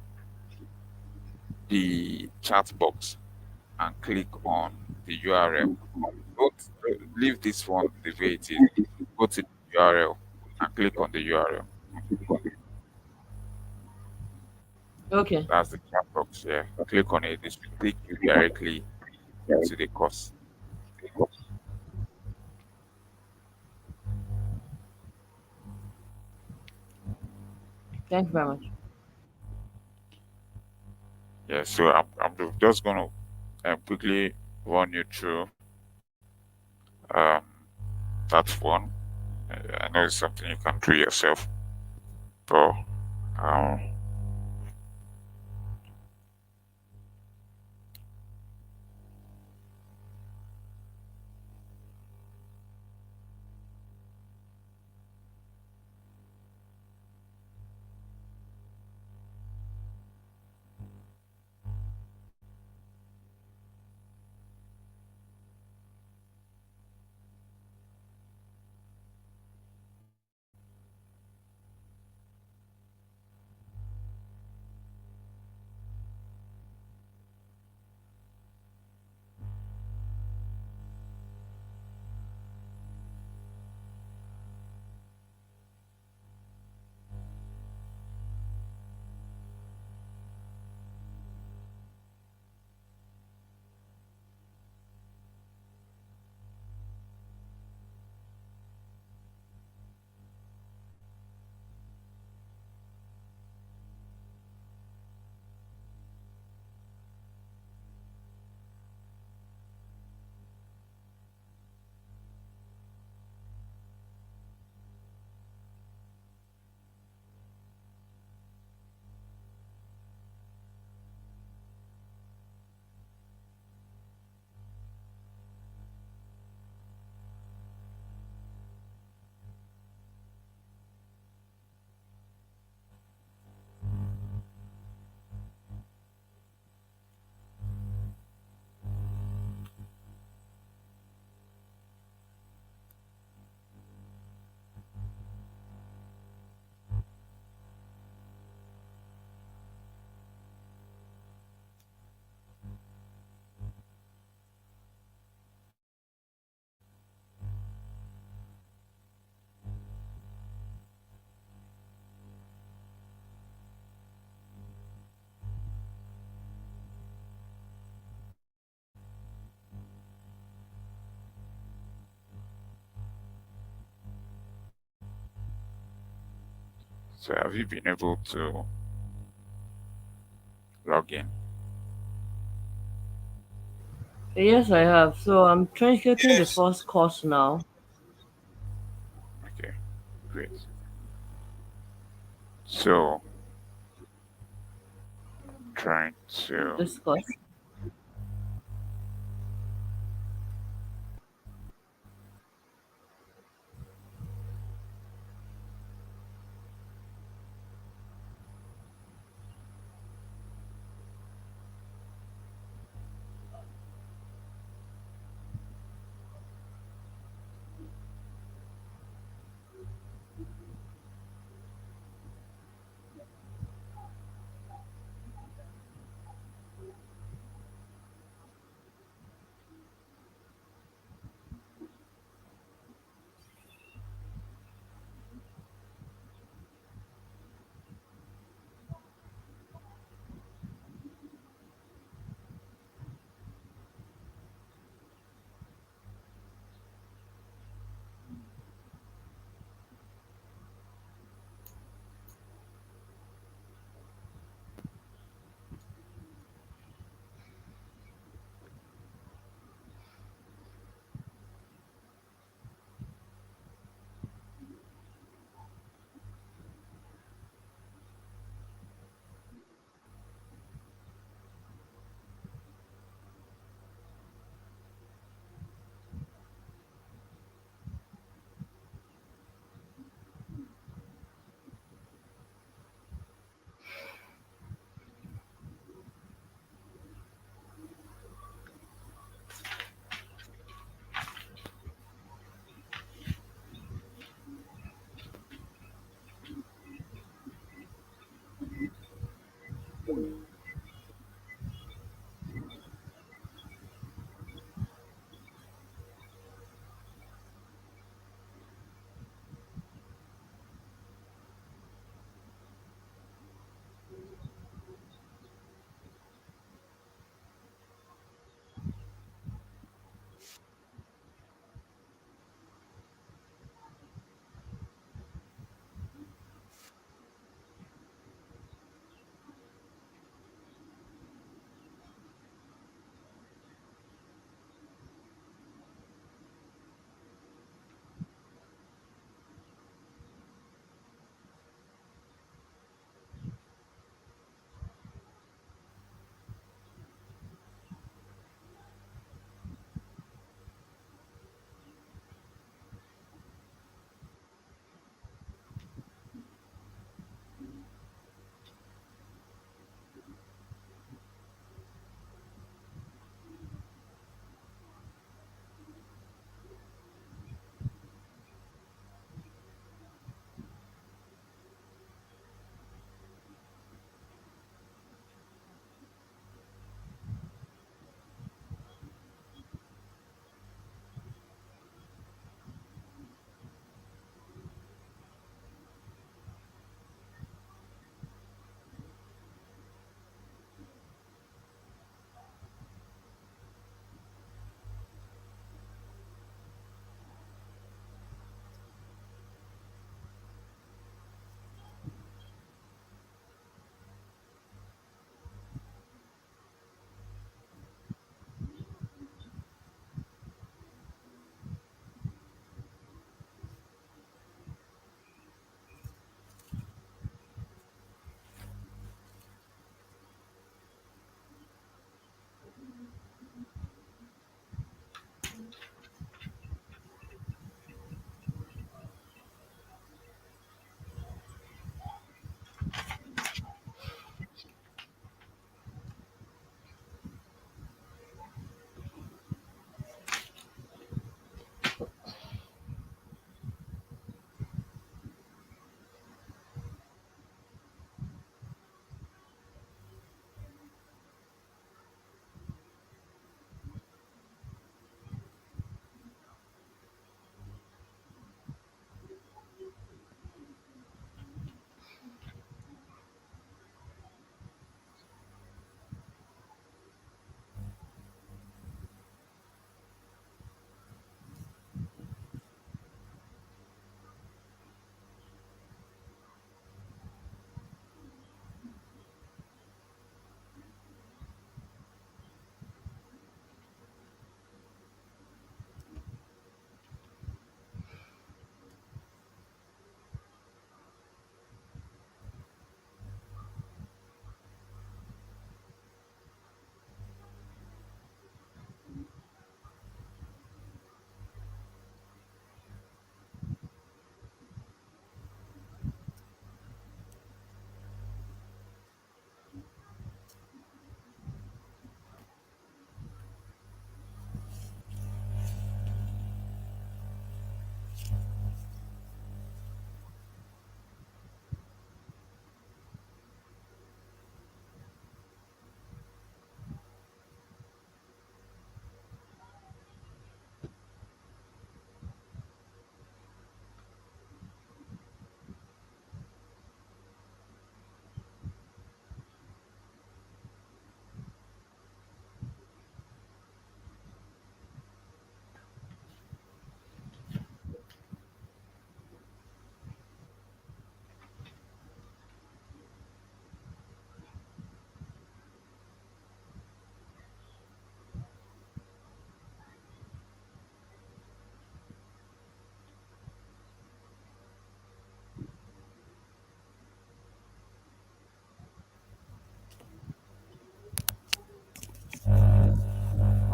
the chat box and click on the URL. Don't leave this one the way it is. Go to the URL and click on the URL. Okay. That's the chat box. Yeah, click on it. This will take you directly to the course. Thank you very much. Yeah, so I'm just gonna quickly run you through um, that one. I know it's something you can do yourself, but um, so have you been able to log in? Yes, I have. So I'm translating the first course now. Okay, great. So trying to This course.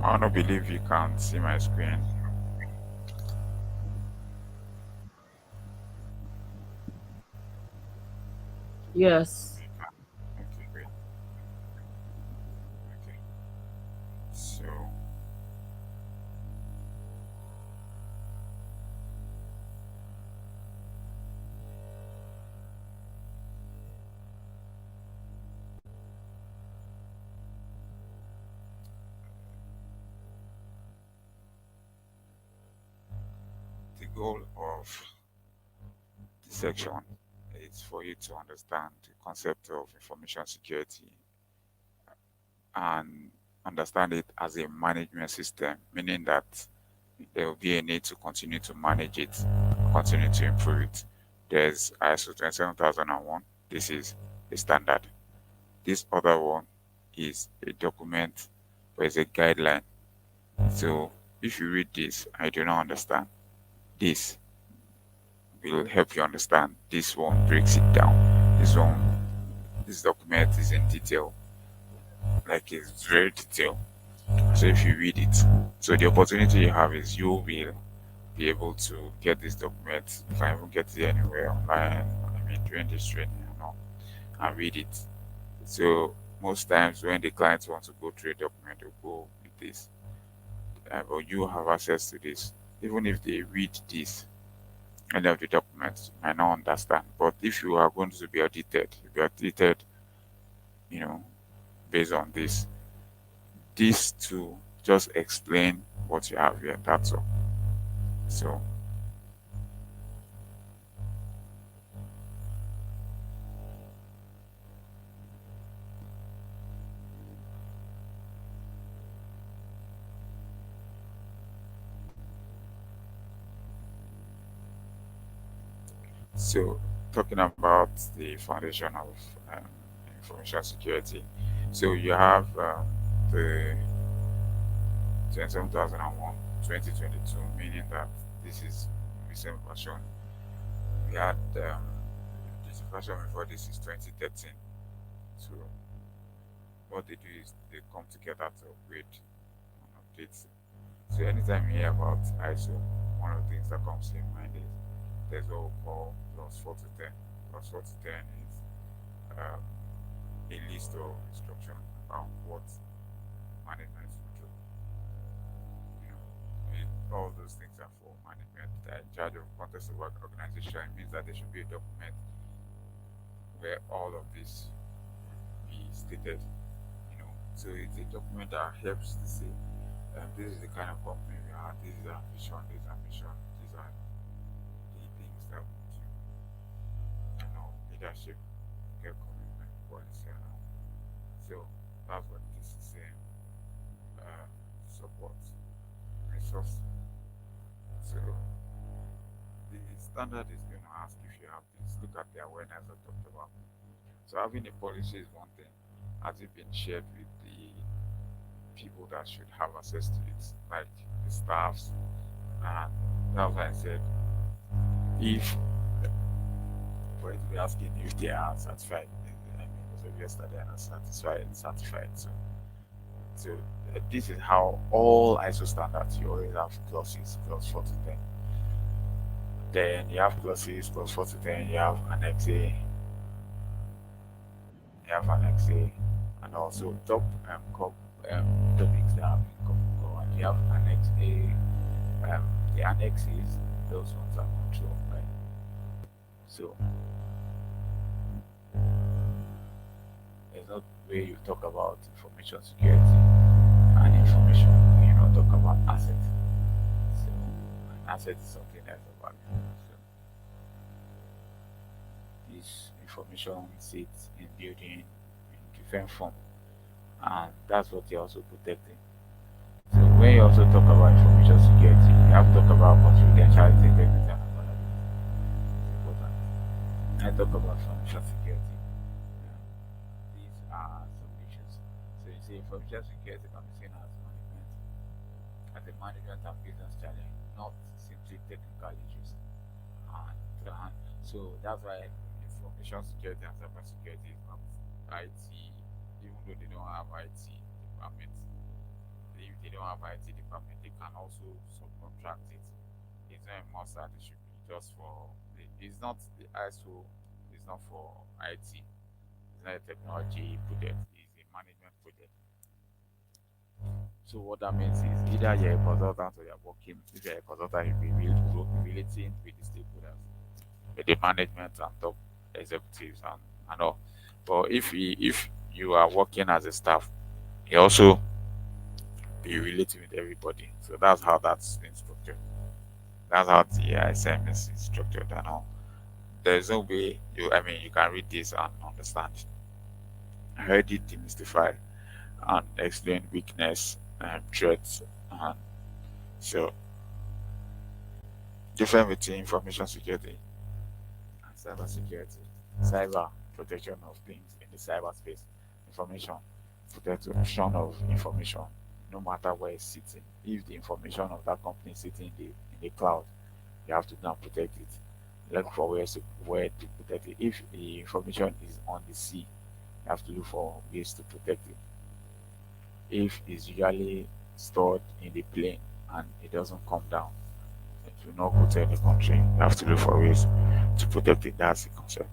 I don't believe you can see my screen. Yes. You can. Okay, great. Okay. So the goal of this section is for you to understand the concept of information security and understand it as a management system, meaning that there will be a need to continue to manage it, continue to improve it. There's ISO 27001. This is a standard. This other one is a document or is a guideline. So if you read this and you do not understand, this will help you understand. This one breaks it down. This document is in detail, like it's very detailed. So if you read it, so the opportunity you have is you will be able to get this document. You can even get it anywhere online. I mean, during this training, and read it. So most times when the clients want to go through a document, they'll go with this. But you have access to this. Even if they read this, any of the documents, you might not understand. But if you are going to be audited, you'll be audited, you know, based on this. This to just explain what you have here. That's all. So So, talking about the foundation of um, information security. So, you have the 27001 2022, meaning that this is recent version. We had this version before this is 2013. So, what they do is they come together to upgrade and update. So, anytime you hear about ISO, one of the things that comes in mind is there's what we call plus 4 to 10. Plus 4 to 10 is um, a list of instructions about what management should do. All those things are for management. They're in charge of context of work organization. It means that there should be a document where all of this be stated. So it's a document that helps to say this is the kind of company we are, this is our vision, this is our mission, these are the things that we do. Leadership, get commitment, policy, and all. So that's what this is saying. Support, resource. So the standard is going to ask if you have this. Look at the awareness I talked about. So having a policy is one thing. Has it been shared with the people that should have access to it, like the staffs? And that's why I said if for it to be asking if they are certified. I mean, it's obvious that they are not certified. So this is how all ISO standards you always have clauses, clause 4 to 10. Then you have clauses, clause 4 to 10, you have Annex A, you have Annex A, and also top topics that have been covered. You have Annex A, the annexes, those ones are controlled, right? So there's not where you talk about information security and information when you not talk about assets. So an asset is something that's of value. So this information sits in building in different form, and that's what you're also protecting. So when you also talk about information security, you have to talk about confidentiality, integrity, and availability. It's important. When I talk about information security, these are some issues. So you see, information security can be seen as a management and business challenge, not simply technical issues. So that's why information security and cybersecurity is not IT, even though they don't have IT departments. they don't have IT department, they can also subcontract it. It's not a must that it should be just for. It's not the ISO. It's not for IT. It's not a technology project. It's a management project. So what that means is either you're a consultant or you're working. If you're a consultant, you'll be relating with the stakeholders, with the management and top executives and all. But if you are working as a staff, you also be relating with everybody. So that's how that's been structured. That's how the ISM is structured and all. There's no way you can read this and understand. I heard it demystify and explain weakness and threats and so different between information security and cyber security. Cyber protection of things in the cyberspace. Information protection of information, no matter where it's sitting. If the information of that company is sitting in the cloud, you have to go and protect it. Look for where to protect it. If the information is on the sea, you have to look for ways to protect it. If it's usually stored in the plane and it doesn't come down, it will not go to any country. You have to look for ways to protect it. That's the concept.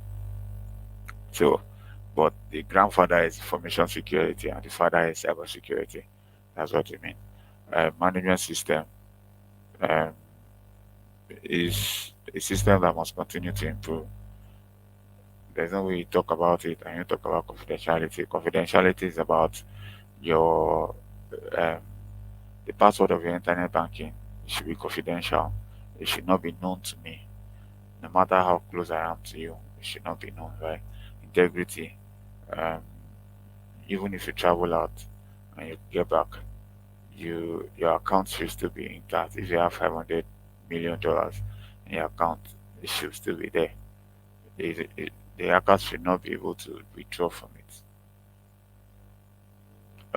So, but the grandfather is information security and the father is cyber security. That's what you mean. Management system um, is a system that must continue to improve. There's no way you talk about it and you talk about confidentiality. Confidentiality is about your um, the password of your internet banking. It should be confidential. It should not be known to me, no matter how close I am to you. It should not be known, right? Integrity. Um, Even if you travel out and you get back, your account should still be intact. If you have $500 million in your account, it should still be there. The hackers should not be able to withdraw from it.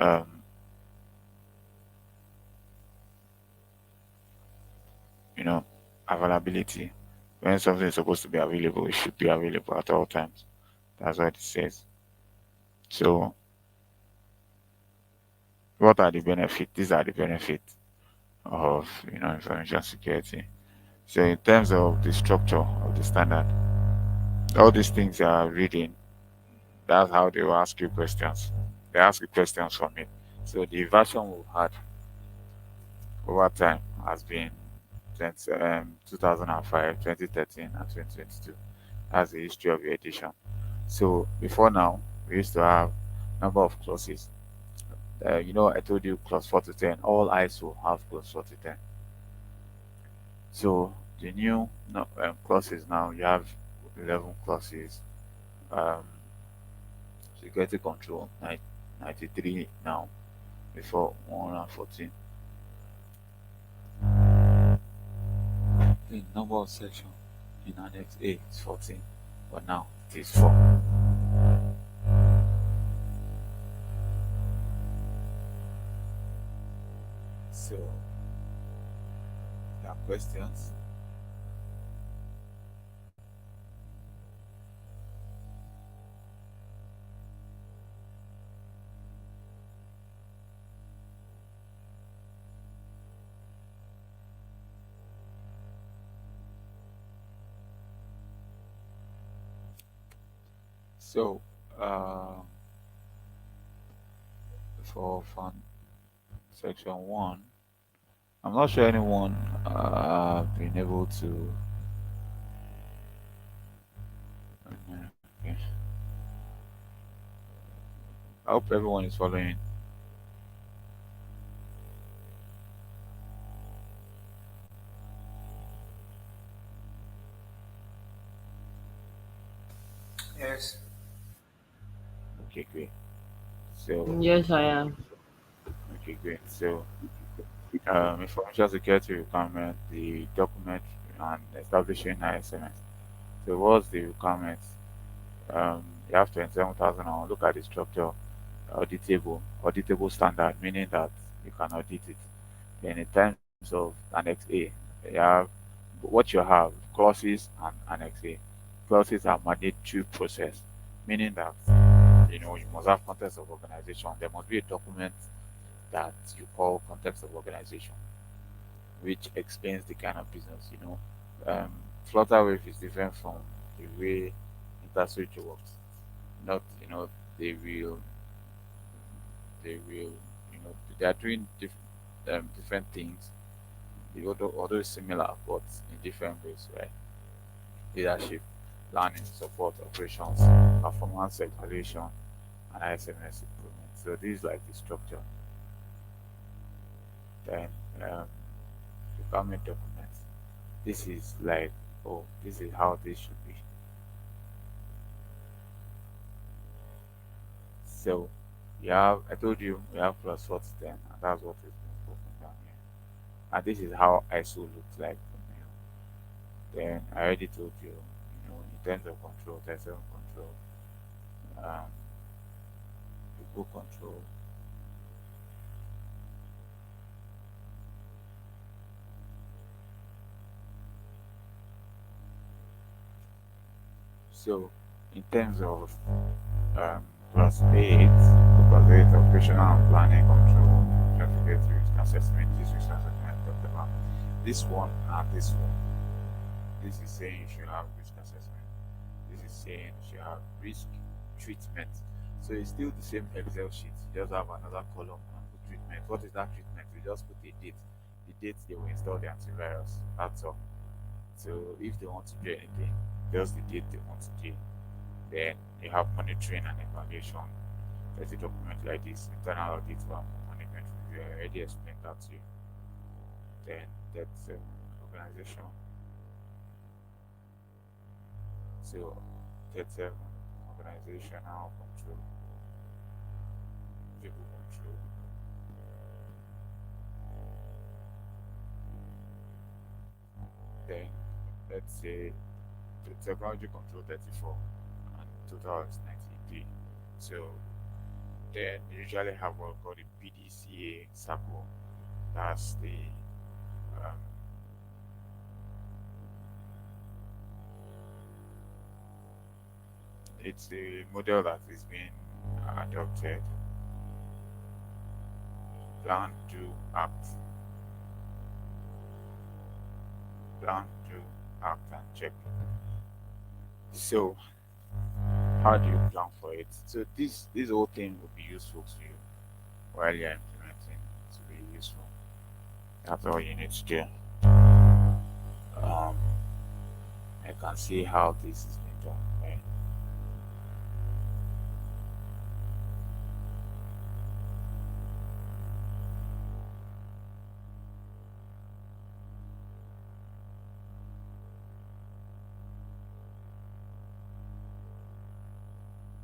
Um, you know, Availability. When something is supposed to be available, it should be available at all times. That's what it says. So, what are the benefits? These are the benefits of information security. So, in terms of the structure of the standard, all these things you are reading, that's how they will ask you questions. They ask you questions from it. So, the version we've had over time has been 2005, 2013, and 2022. That's the history of the edition. So before now, we used to have number of clauses. I told you clause 4 to 10. All ISO have clause 4 to 10. So the new clauses now, you have 11 clauses. Um, Security control 93 now, before 114. The number of section in Annex A is 14, but now it is 4. So, there are questions. So, uh, for fun, section 1, I'm not sure anyone been able to. Okay. I hope everyone is following. Yes. Okay, great. So, Yes, I am. okay, great. So, information security requirement, the document and establishing ISMS. So, what's the requirement? You have 27,000 on. Look at the structure, auditable standard, meaning that you can audit it. Then in terms of Annex A, you have what you have clauses and Annex A. Clauses are mandatory process, meaning that you must have context of organization. There must be a document that you call context of organization, which explains the kind of business. Flutterwave is different from the way industry works. Not, they will, they are doing different things, although similar, but in different ways, right? Leadership, planning, support, operations, performance evaluation, and ISMS improvement. So this is like the structure. Then requirement documents. This is like, oh, this is how this should be. So I told you we have plus 4010, and that's what is being spoken down here. And this is how ISO looks like from here. Then I already told you, in terms of control, there's control, um, people control. So in terms of plus 8, plus 8 operational and planning control, certificate risk assessment, this risk assessment I talked about. This one and this one. This is saying you should have risk assessment. This is saying you should have risk treatment. So it's still the same Excel sheet. You just have another column and put treatment. What is that treatment? You just put a date. The date they will install the antivirus. That's all. So if they want to do anything, just the date they want to do. Then you have monitoring and evaluation. There's a document like this, internal audit for management review. I already explained that to you. Then that's organization. So that's organizational control, people control. Then let's say the technology control 34 and total is 93. So then you usually have what we call the PDCA circle. That's um, it's the model that is being adopted. Plan, do, act. Plan, do, act, and check. So how do you plan for it? So this whole thing will be useful to you while you're implementing. It will be useful. That's all you need to do. Um, I can see how this is being done. Right?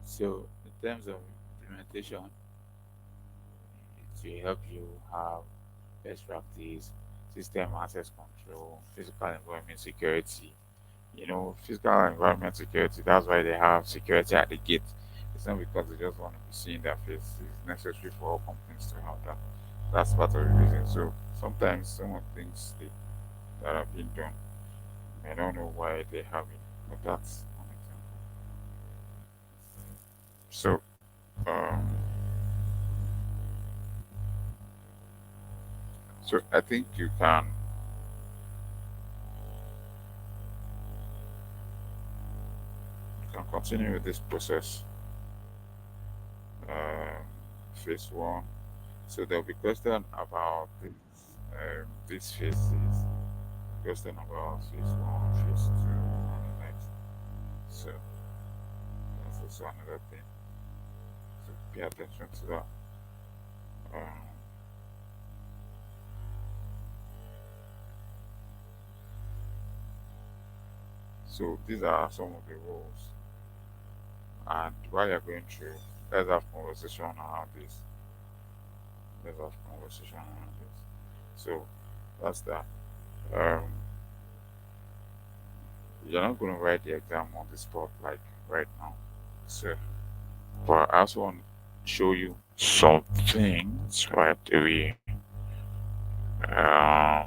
So in terms of implementation, it will help you have best practice, system access control, physical environment security. Physical environment security, that's why they have security at the gate. It's not because they just want to be seeing their face. It's necessary for all companies to have that. That's part of the reason. So sometimes some of the things that have been done, I don't know why they have it, but that's one example. So um, I think you can continue with this process. Um, phase one. So there'll be question about these phases. Question about phase one, phase two, and the next. So that's also another thing. So pay attention to that. Um, so these are some of the rules. And while you're going through, let's have conversation around this. Let's have conversation around this. So that's that. Um, you're not going to write the exam on the spot like right now. So, but I also want to show you some things right away. Uh,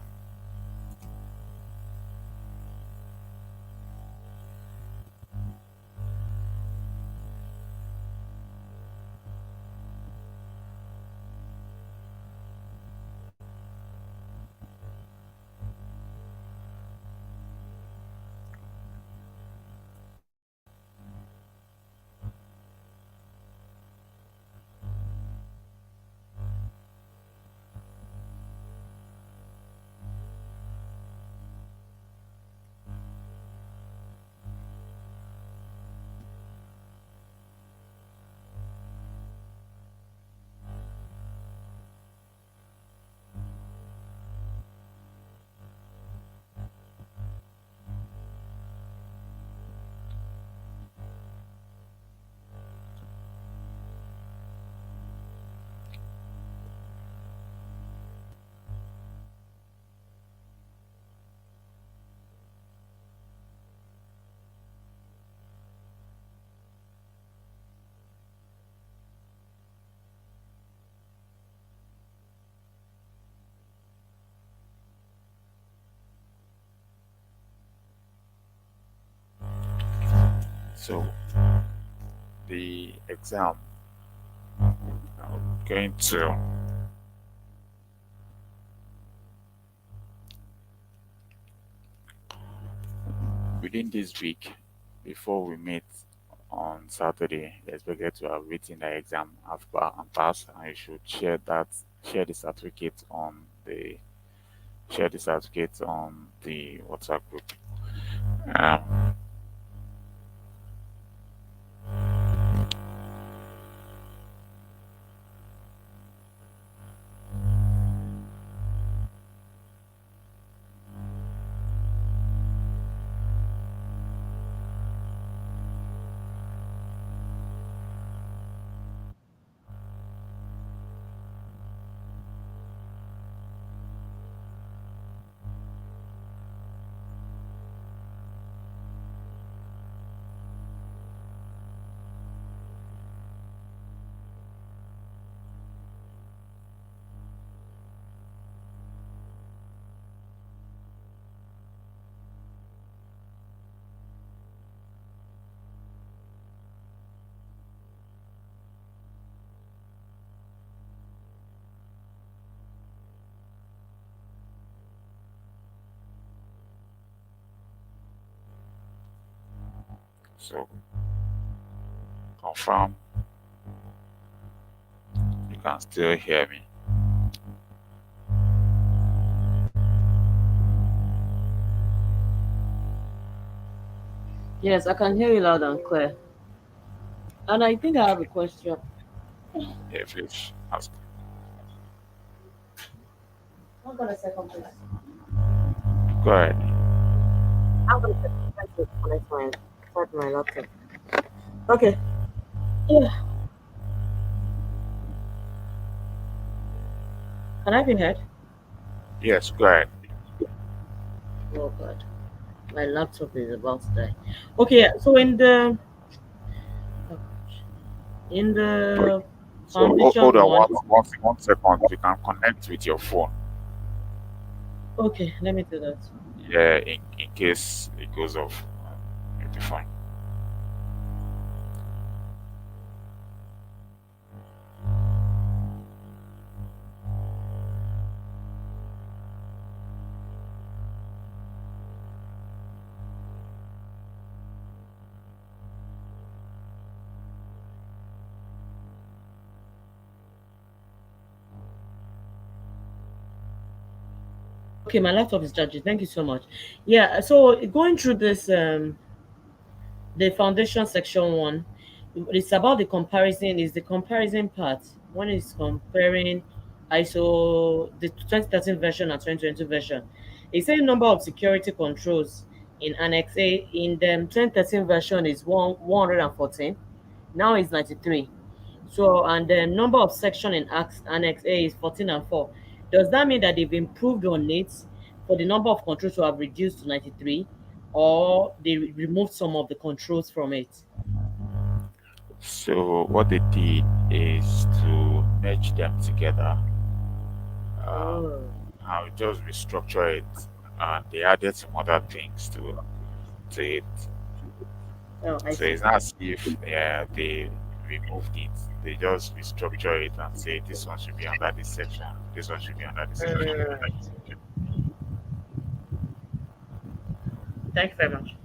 So the exam I'm going to within this week before we meet on Saturday, you're expected to have written the exam and pass, and you should share the certificate on the WhatsApp group. Um, so confirm you can still hear me. Yes, I can hear you loud and clear. And I think I have a question. Yeah, please ask. Hold on a second, please. Go ahead. I'm going to try to connect my start my laptop. Okay. Yeah. Can I be heard? Yes, go ahead. Oh God, my laptop is about to die. Okay. Yeah, so oh gosh, in the So hold foundation on one. 1 second. You can connect with your phone. Okay, let me do that. Yeah, in case it goes off, you'll be fine. Okay, my laptop is charging. Thank you so much. Yeah. So going through this the foundation section one, it's about the comparison, is the comparison part. One is comparing ISO the 2013 version and 2020 version. It's saying number of security controls in annex A in the 2013 version is 114, now it's 93. So and the number of section in annex A is 14 and 4. Does that mean that they've improved on it for the number of controls to have reduced to 93, or they removed some of the controls from it? So what they did is to merge them together. Um, Oh, I'll just restructure it, and they added some other things to it. oh, I So see. it's not as if they removed it. They just restructure it and say this one should be under this section, this one should be under this section. Mm, thank you very much.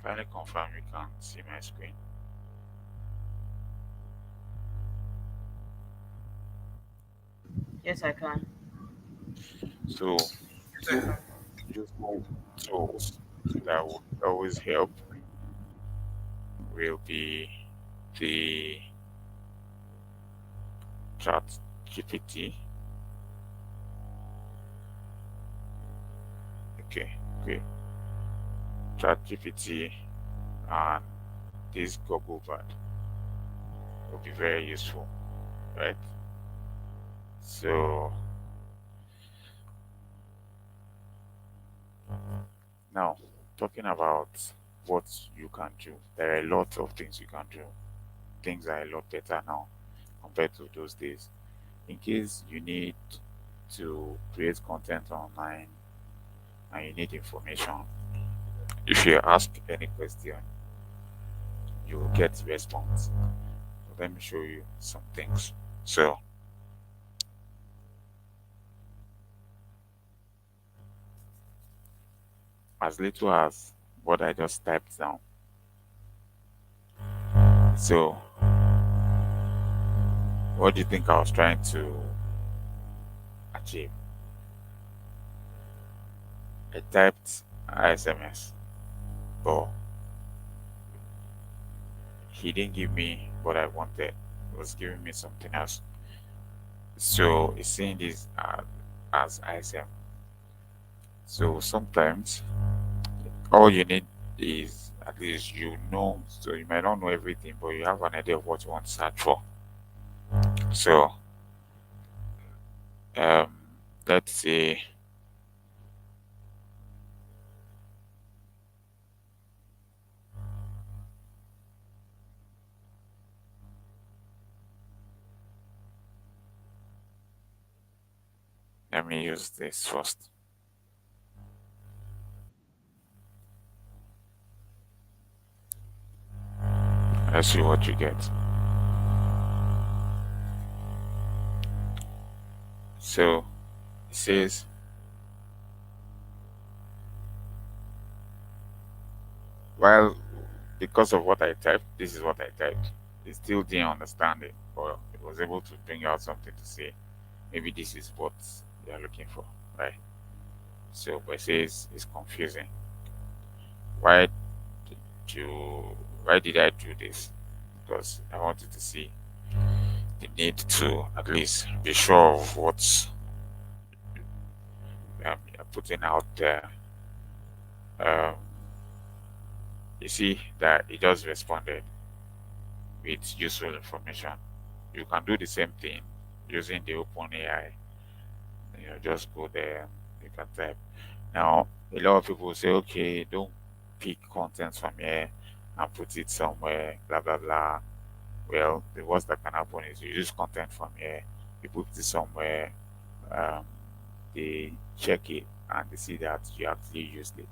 Kindly confirm you can see my screen. Yes, I can. So, Yes, I two can. useful tools that would always help will be the chat GPT. Okay, okay. Chat GPT and this Google Bard will be very useful, right? So now talking about what you can do, there are a lot of things you can do. Things are a lot better now compared to those days. In case you need to create content online and you need information, if you ask any question, you will get response. So let me show you some things. So as little as what I just typed down. So what do you think I was trying to achieve? I typed SMS, but he didn't give me what I wanted. He was giving me something else. So it's saying this as ISM. So sometimes all you need is at least you know. So you might not know everything, but you have an idea of what you want to search for. So um, let's say let me use this first. Let's see what you get. So it says, well, because of what I typed, this is what I typed. It still didn't understand it, but it was able to bring out something to say. Maybe this is what they are looking for, right? So, but it says it's confusing. Why did why did I do this? Because I wanted to see the need to at least be sure of what you're putting out there. Um, you see that it just responded with useful information. You can do the same thing using the OpenAI. Just go there, you can type. Now, a lot of people say, okay, don't pick content from here and put it somewhere, blah blah blah. Well, the worst that can happen is you use content from here, you put it somewhere, um, they check it and they see that you actually used it.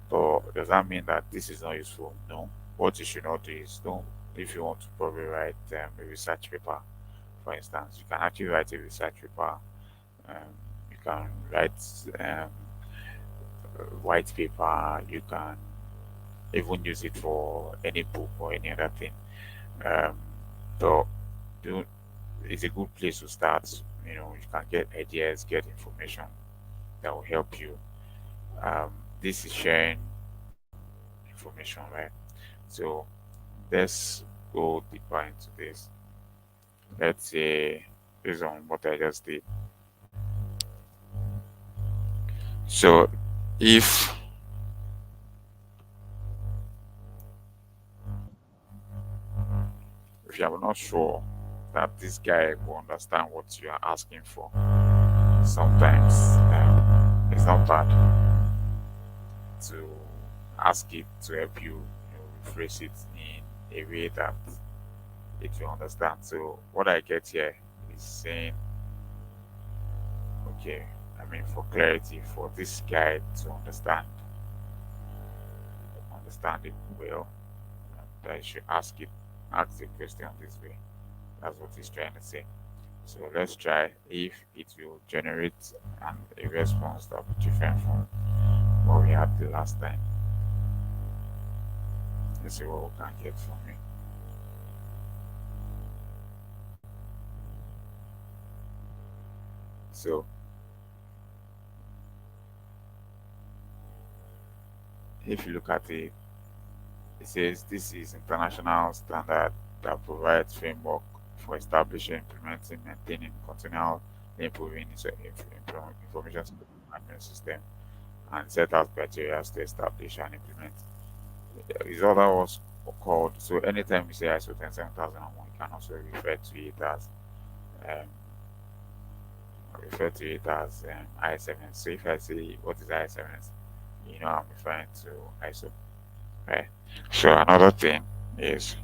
But does that mean that this is not useful? No. What you should not do is don't, if you want to probably write a research paper, for instance, you can actually write a research paper. Um, you can write um, white paper. You can even use it for any book or any other thing. Um, so do, it's a good place to start. You can get ideas, get information that will help you. Um, this is sharing information, right? So let's go deeper into this. Let's say based on what I just did. So if if you are not sure that this guy will understand what you are asking for, sometimes it's not bad to ask it to help you, rephrase it in a way that it will understand. So what I get here is saying, okay, I mean for clarity, for this guy to understand it well, that I should ask the question this way. That's what he's trying to say. So let's try if it will generate a response that will be different from what we had the last time. Let's see what we can get from it. So if you look at it, it says this is international standard that provides framework for establishing, implementing, maintaining, continual improving information management system and set out criteria to establish and implement. Is other was called. So anytime you say ISO 10701, you can also um, refer to it as ISMS. So if I say what is ISMS, I'm referring to ISO, right? So another thing is,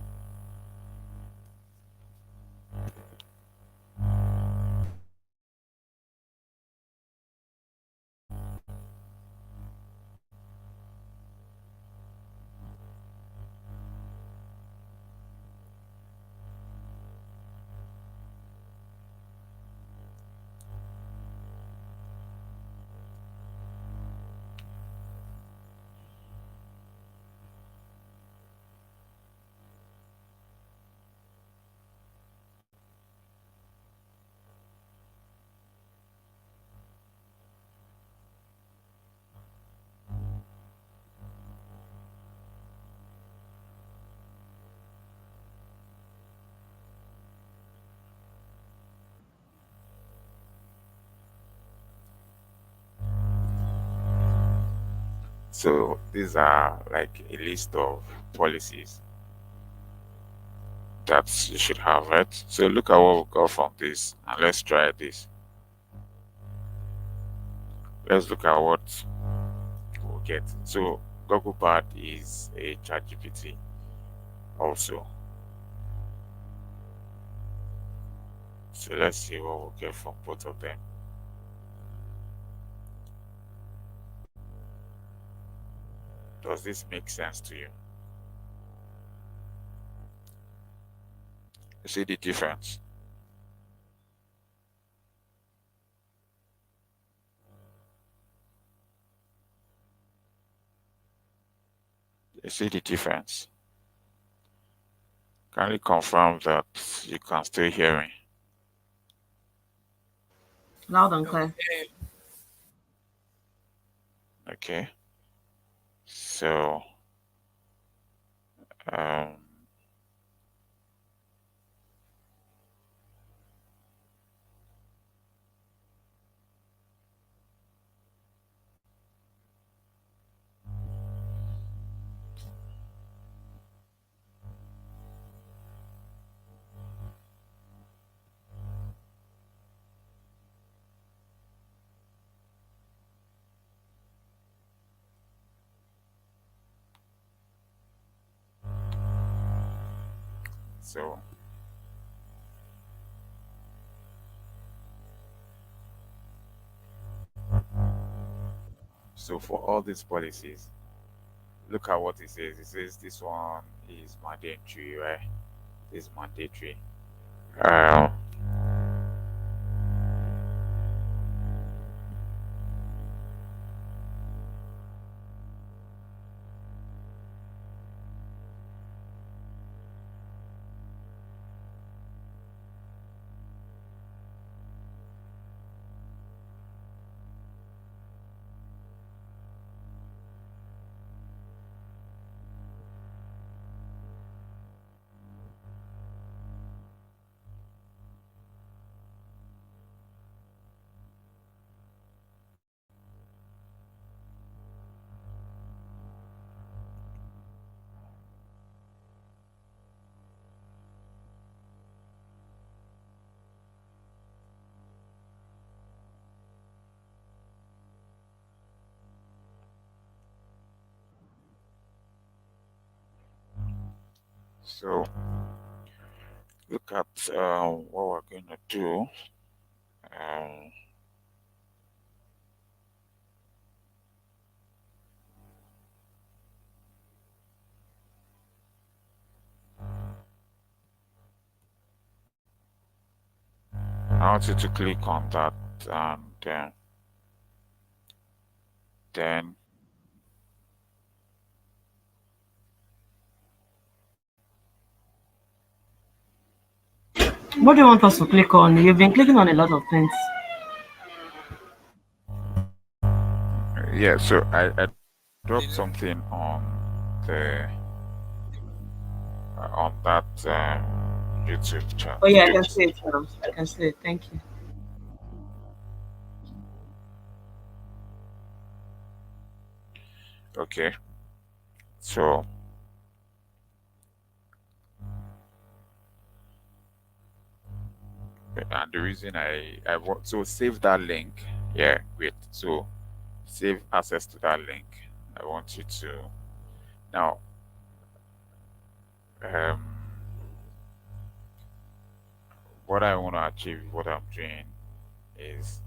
so these are like a list of policies that you should have, right? So look at what we got from this, and let's try this. Let's look at what we'll get. So Google Bard is a ChatGPT also. So let's see what we'll get from both of them. Does this make sense to you? You see the difference? You see the difference? Can you confirm that you can still hear me? Loud and Okay. clear. Okay. So um so so for all these policies, look at what it says. It says this one is mandatory, right? This is mandatory. Um so look at what we're going to do. Um, I want you to click on that, and then What do you want us to click on? You've been clicking on a lot of things. Yeah, so I dropped something Did you? on the on that YouTube chat. Oh yeah, I YouTube. can see it now. I can see it. Thank you. Okay, so and the reason I want so save that link. Yeah, wait. So save access to that link. I want you to now. Um, what I want to achieve, what I'm doing, is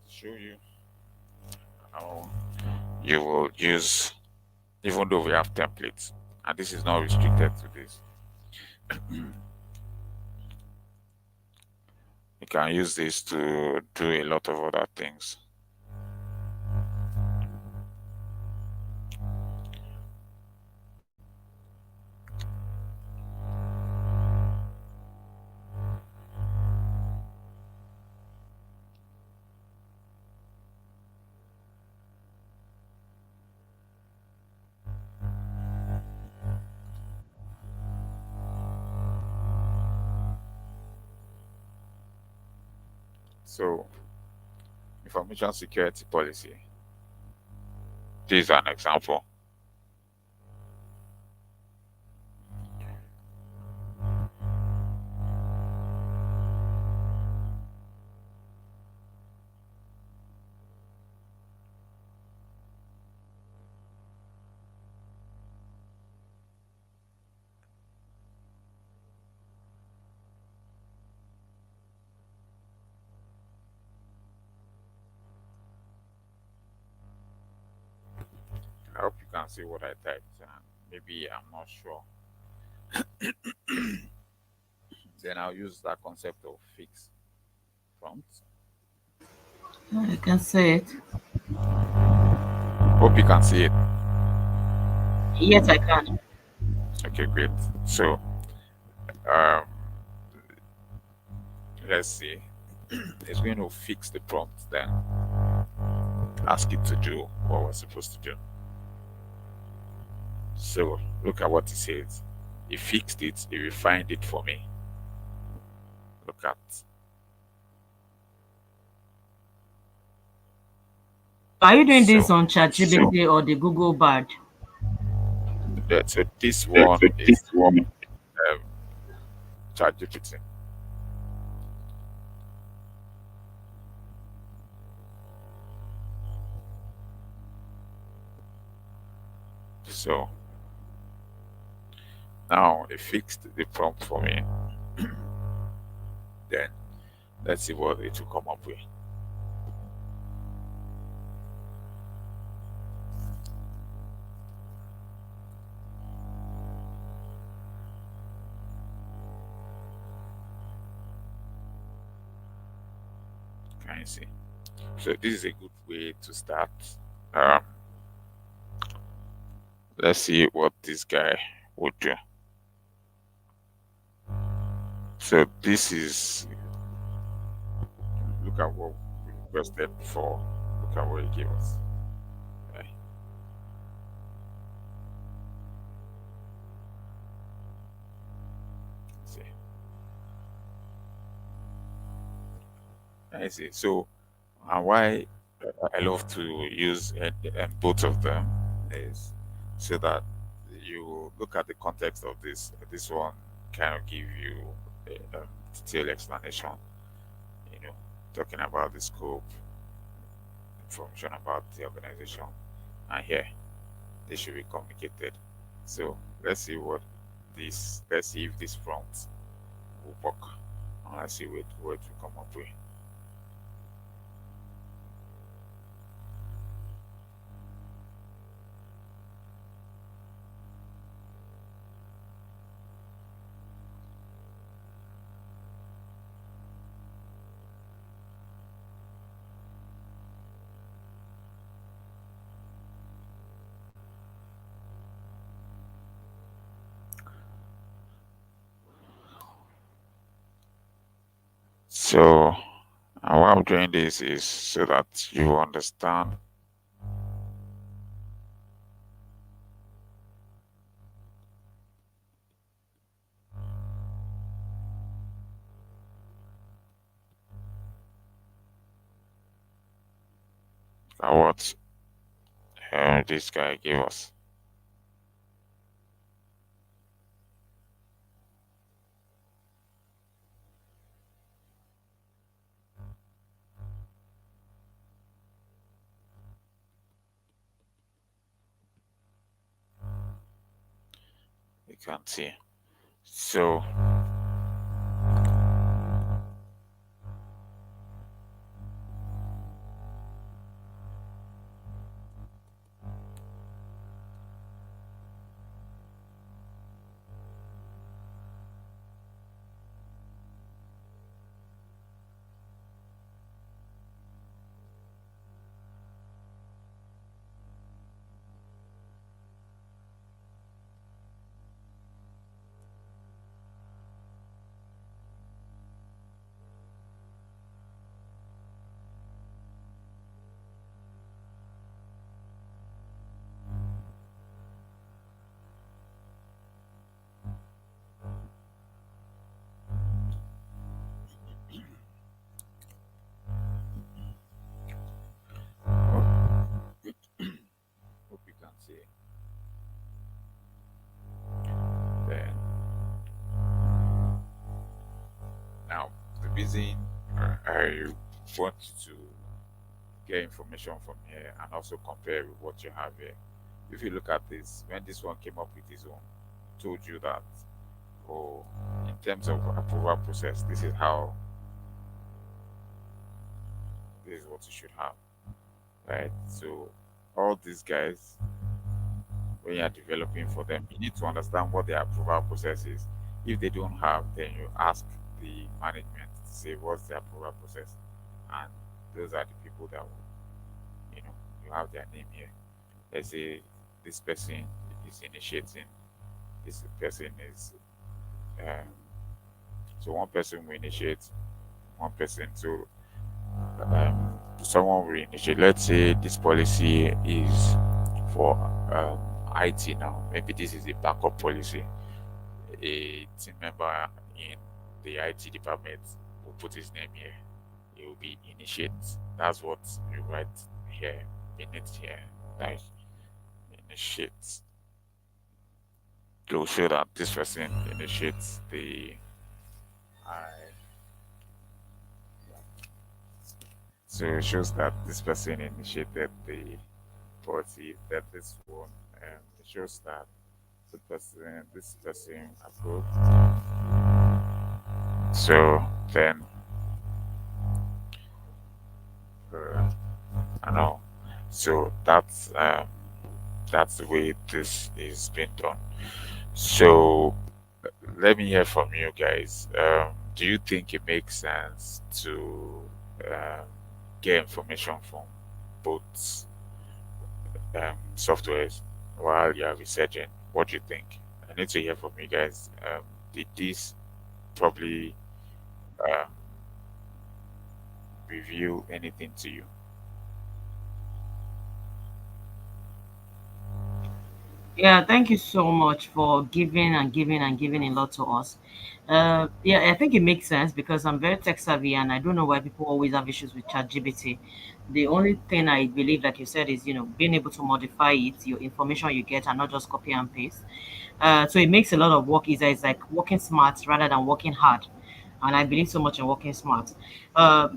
show you how you will use, even though we have templates, and this is not restricted to this. You can use this to do a lot of other things. So, information security policy. This is an example. I hope you can see what I typed. Maybe I'm not sure. Then I'll use that concept of fixed prompts. I can see it. Hope you can see it. Yes, I can. Okay, great. So, um, let's see. It's going to fix the prompt, then ask it to do what we're supposed to do. So, look at what it says. He fixed it, he refined it for me. Look at Are you doing this so on ChatGPT or the Google Bard? so this one is um, ChatGPT. So now it fixed the prompt for me. Then let's see what it will come up with. Can you see? So this is a good way to start. Um, let's see what this guy would do. So this is look at what we requested before. Look at what he gave us. Okay. See. I see. So, and why I love to use both of them is so that you look at the context of this. This one kind of give you a detailed explanation. You know, talking about the scope, information about the organization, and here they should be communicated. So let's see what this. Let's see if this prompt will work. And let's see what we come up with. So, why I'm doing this is so that you understand. What this guy gave us. You can see. So, hope you can see. Then, now, the reason I want you to get information from here and also compare with what you have here. If you look at this, when this one came up with his own, told you that, oh, in terms of approval process, this is what you should have, right? So, all these guys, when you are developing for them, you need to understand what their approval process is. If they don't have, then you ask the management to say what's the approval process, and those are the people that will, you have their name here. Let's say this person is initiating, this person is, um, so one person will initiate, one person. So someone will initiate. Let's say this policy is for IT now. Maybe this is a backup policy. A team member in the IT department will put his name here. It will be initiate. That's what you write here, beneath here. Like initiate. It will show that this person initiates the I. So it shows that this person initiated the policy. That this one, it shows that this person approved. So then, I know. So that's the way this is being done. So let me hear from you guys. Do you think it makes sense to um, get information from both softwares while you are researching? What do you think? I need to hear from you guys. Did this probably uh, reveal anything to you? Yeah, thank you so much for giving and giving and giving a lot to us. Yeah, I think it makes sense because I'm very tech savvy and I don't know why people always have issues with ChatGPT. The only thing I believe, like you said, is being able to modify it, your information you get, and not just copy and paste. So it makes a lot of work easier. It's like working smart rather than working hard. And I believe so much in working smart.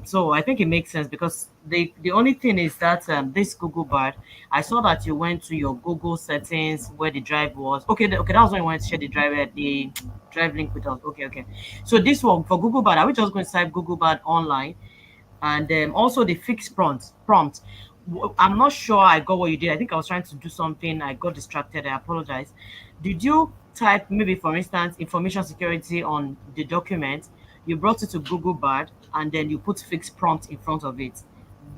So I think it makes sense because the only thing is that this Google Bard, I saw that you went to your Google settings where the drive was. Okay, okay, that was when you wanted to share the drive link with us. Okay, okay. So this one for Google Bard, are we just going to type Google Bard online? And also the fixed prompt. I'm not sure I got what you did. I think I was trying to do something. I got distracted. I apologize. Did you type maybe, for instance, information security on the document? You brought it to Google Bard and then you put fixed prompt in front of it.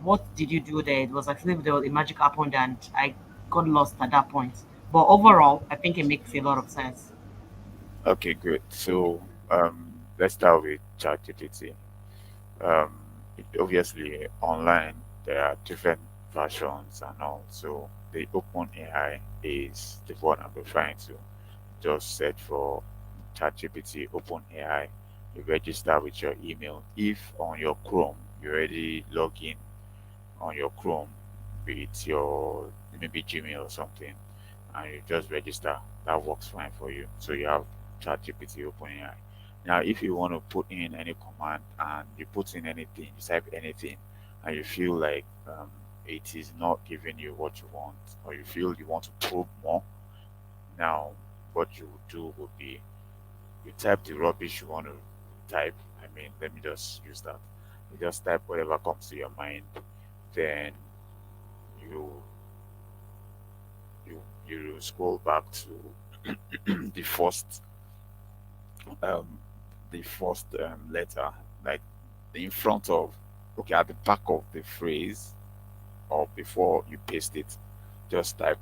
What did you do there? It was actually there was a magic happened and I got lost at that point. But overall, I think it makes a lot of sense. Okay, great. So let's start with ChatGPT. um, obviously online there are different versions and all. So the open AI is the one I'm referring to. Just search for ChatGPT Open AI. You register with your email. If on your Chrome you already log in on your Chrome with your maybe Gmail or something, and you just register, that works fine for you. So you have ChatGPT OpenAI. Now, if you want to put in any command and you put in anything, you type anything, and you feel like it is not giving you what you want, or you feel you want to probe more, now what you would do would be you type the rubbish you want to type. I mean, let me just use that. You just type whatever comes to your mind, then you you scroll back to the first um letter, like in front of, okay, at the back of the phrase or before you paste it, just type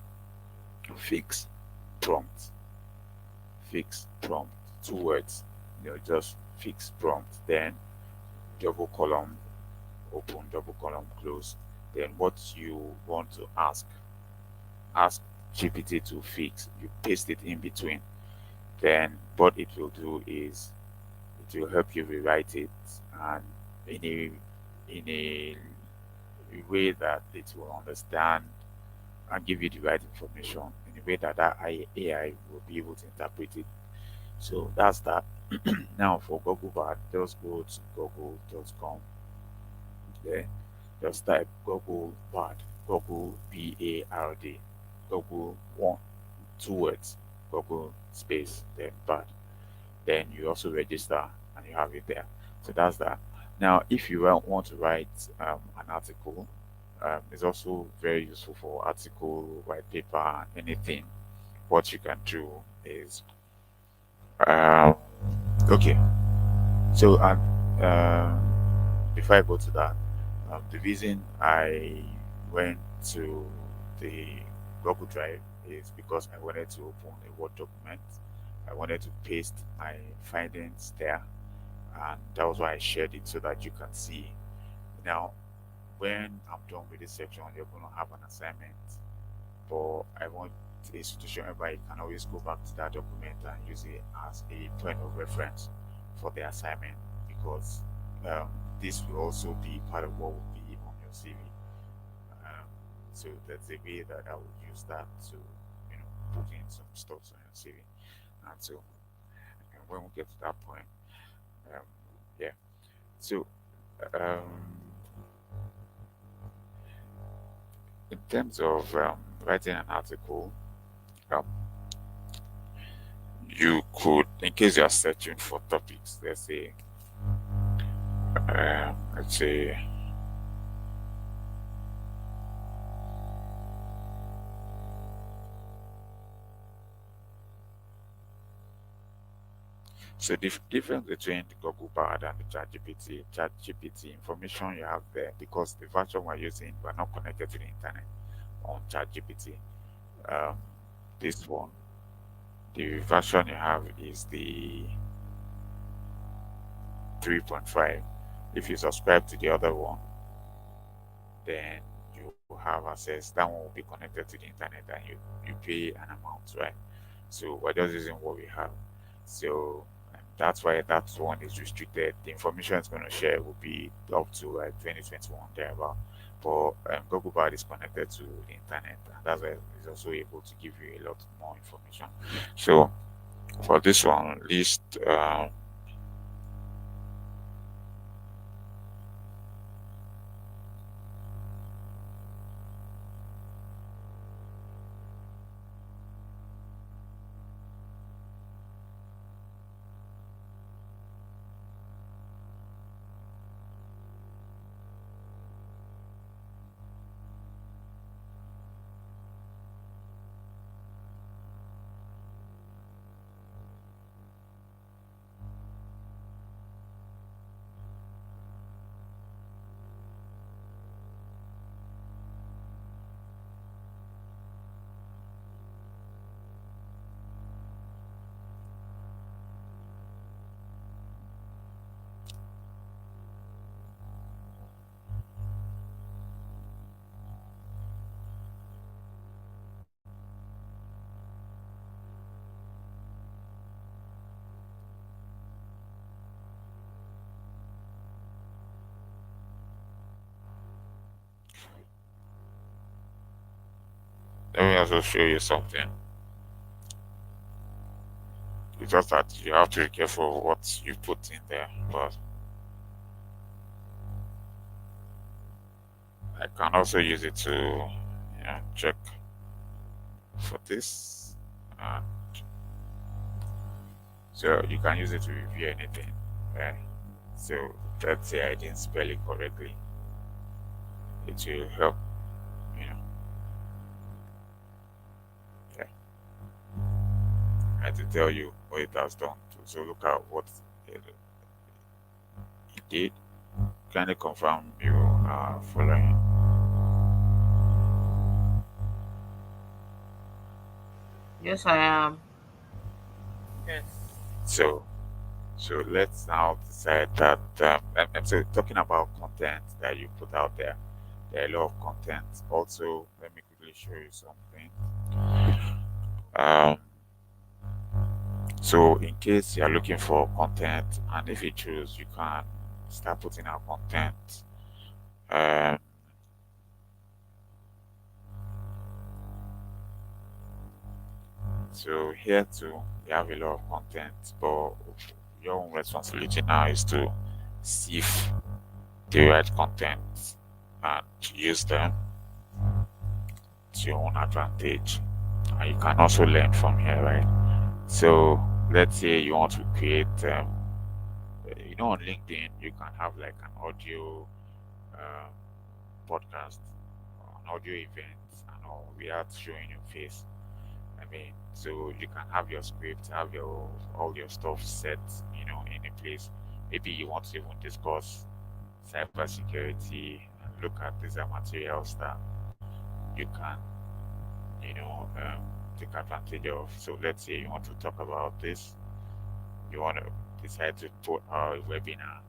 fix prompt. Fix prompt, two words, just fix prompt, then double column open, double column close, then what you want to ask GPT to fix, you paste it in between. Then what it will do is it will help you rewrite it, and in a way that it will understand and give you the right information in a way that AI will be able to interpret it. So that's that. Now for Google Bard, just go to google.com. Then just type Google Bard, Google BARD, Google one, two words, Google space, then Bard. Then you also register and you have it there. So that's that. Now, if you want to write an article, it's also very useful for article, white paper, anything. What you can do is, um, okay. So, before I go to that, the reason I went to the Google Drive is because I wanted to open a Word document. I wanted to paste my findings there, and that was why I shared it so that you can see. Now, when I'm done with this section, you're going to have an assignment, but I want a situation whereby you can always go back to that document and use it as a point of reference for the assignment, because um, this will also be part of what will be on your CV. Um, so that's a way that I would use that to, put in some stuff on your CV. And so, when we get to that point, um, yeah. So, um, in terms of writing an article, um, you could, in case you are searching for topics, let's say, so the difference between the Google Bard and the ChatGPT information you have there, because the version we're using, we're not connected to the internet on ChatGPT. Um, this one, the version you have is the 3.5. If you subscribe to the other one, then you have access. That one will be connected to the internet, and you pay an amount, right? So we're just using what we have. So that's why that one is restricted. The information it's going to share will be up to like 2021 thereabout. But Google Bard is connected to the internet, and that's why it's also able to give you a lot more information. So for this one, list Let me also show you something. It's just that you have to be careful what you put in there. But I can also use it to check for this. Uh, so you can use it to review anything. Right? So let's say I didn't spell it correctly. It will help, you know, yeah, and to tell you what it has done. So look at what it did. Kindly confirm you are following. Yes, I am. Yes. So let's now decide that so talking about content that you put out there. There are a lot of content. Also, let me quickly show you something. Um, so in case you are looking for content, and if you choose, you can start putting out content. Um, so here too, you have a lot of content, but your own responsibility now is to sieve the right content and use them to your own advantage. And you can also learn from here, right? So let's say you want to create, on LinkedIn, you can have like an audio um, podcast, or an audio event, and all without showing your face. I mean, so you can have your script, have your all your stuff set, in a place. Maybe you want to even discuss cybersecurity and look at these materials that you can, take advantage of. So let's say you want to talk about this, you want to decide to put a webinar,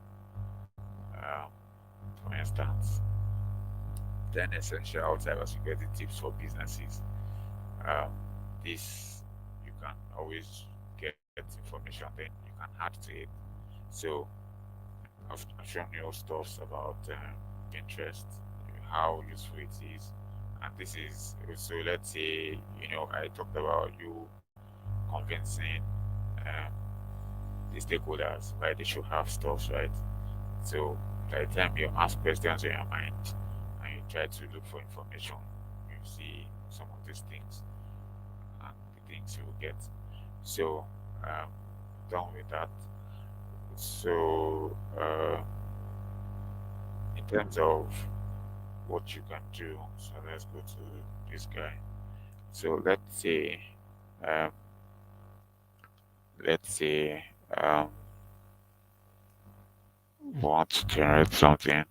um, for instance, 10 essential cybersecurity tips for businesses. Um, this you can always get information, then you can add to it. So I've shown you stuff about Pinterest, how useful it is, and this is so. Let's say I talked about you convincing um, the stakeholders why they should have stuff, right? So by the time you ask questions in your mind and you try to look for information, you see some of these things and the things you will get. So um, done with that. So in terms of what you can do, so let's go to this guy. So um, let's say want to generate something.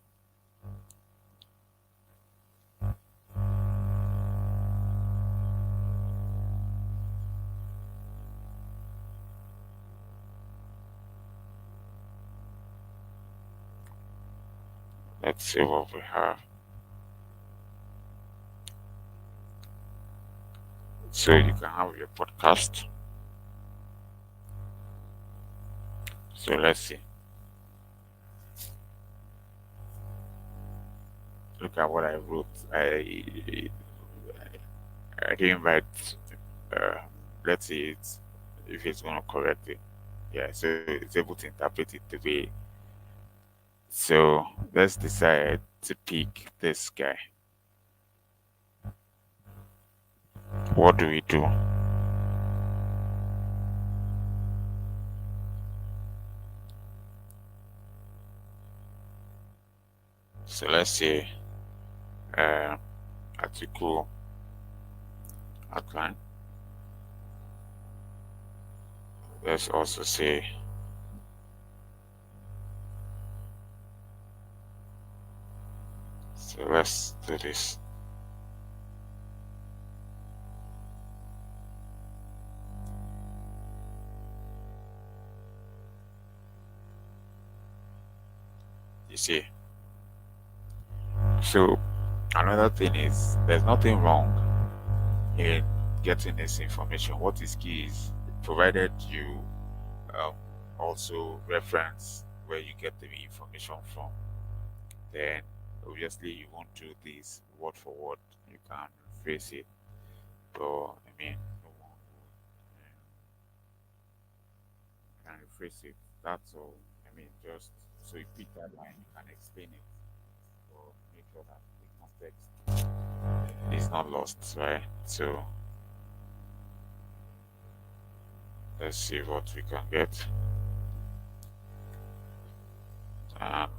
Let's see what we have. So you can have your podcast. So let's see. Look at what I wrote. I didn't write. Uh, let's see if it's gonna correct it. Yeah, so it's able to interpret it the way. So let's decide to pick this guy. What do we do? So let's say uh, article outline. Let's also say so. Let's do this. You see. So another thing is there's nothing wrong in getting this information. What is key is provided you um, also reference where you get the information from, then obviously you won't do this word for word. You can phrase it. But I mean, no one can rephrase it. That's all. I mean, just so you pick that line, you can explain it, but make sure that the context is not lost, right? So let's see what we can get. Um,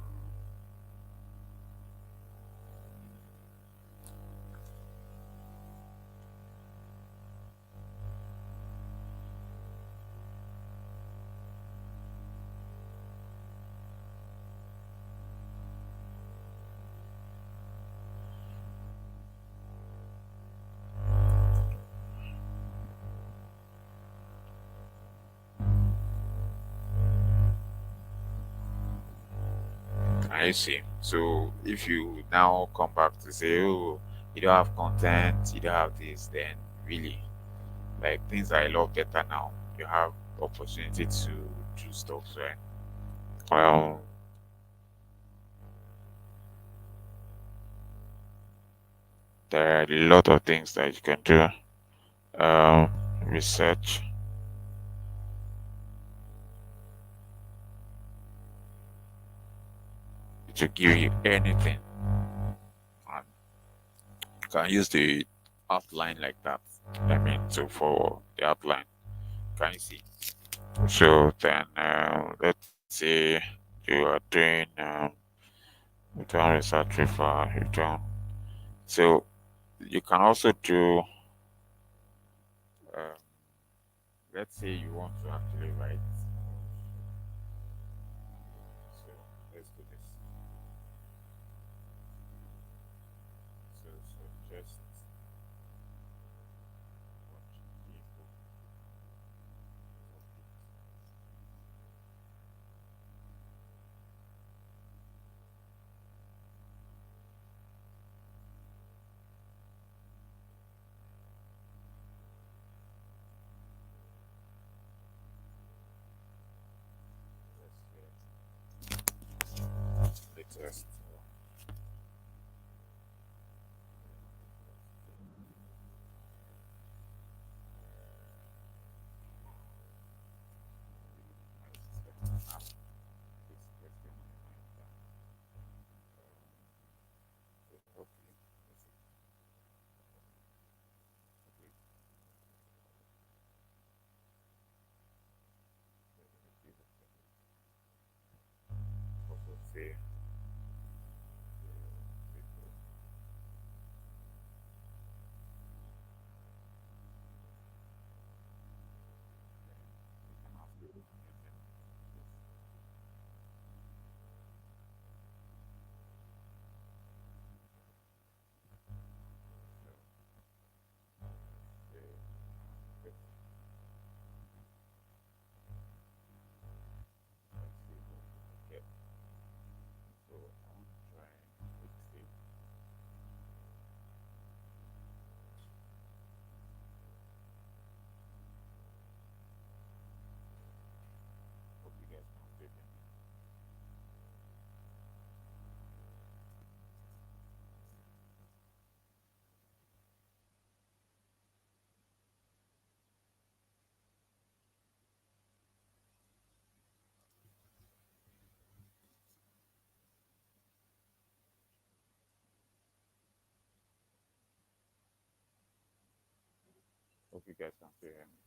I see. So if you now come back to say, oh, you don't have content, you don't have this, then really, like things are a lot better now. You have opportunity to do stuff, right? Well, there are a lot of things that you can do. Research to give you anything. And you can use the outline like that. I mean, so for the outline, can you see? So then, let's say you are doing you've done research paper, you've done. So you can also do. Um, let's say you want to actually write. So let's do this. So just watch people. Let's test. Also say so I want to try with the hope you guys can still hear me. Hope you guys can still hear me.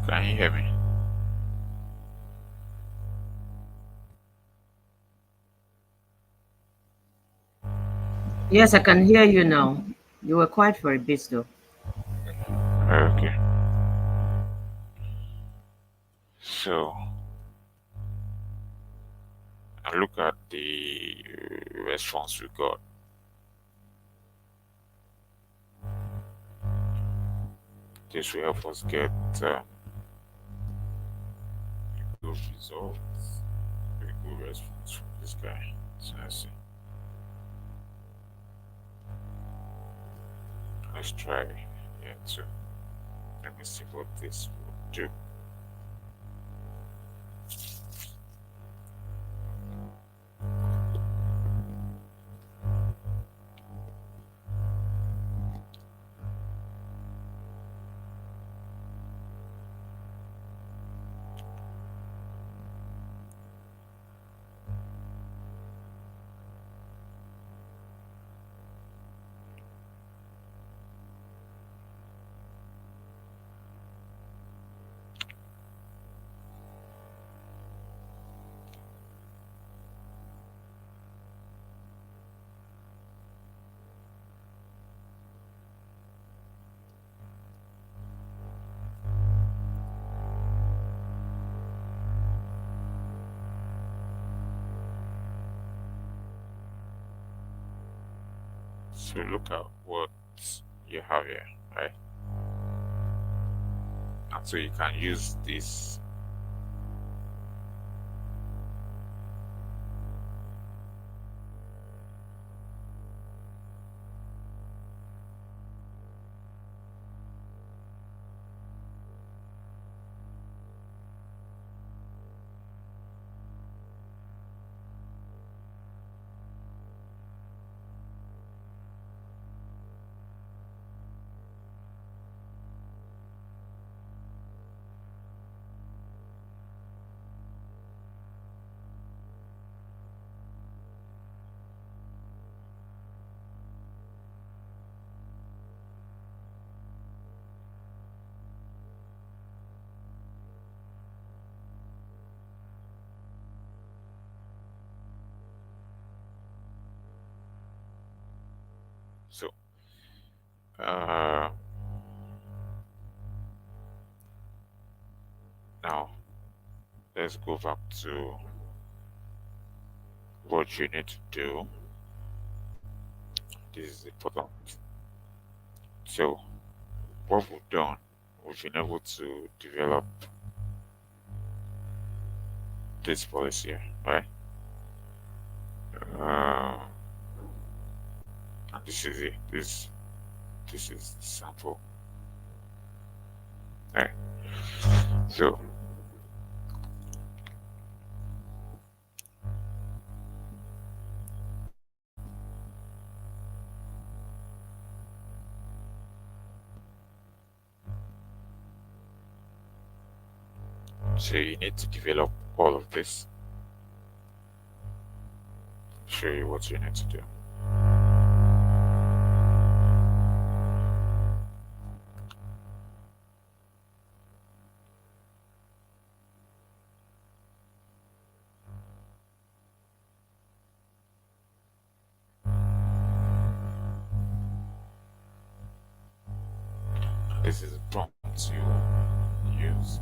Can you hear me? Yes, I can hear you now. You were quiet for a bit though. Okay. So I look at the response we got. This will help us get good results. Very good response from this guy. So let's see. Let's try. Yeah, so let me see what this will do. So look at what you have here, right? And so you can use this. So uh, now let's go back to what you need to do. This is important. So what we've done, we've been able to develop this policy here, right? Uh, and this is it. This is the sample. Right. So so you need to develop all of this. Show you what you need to do. This is a prompt you use.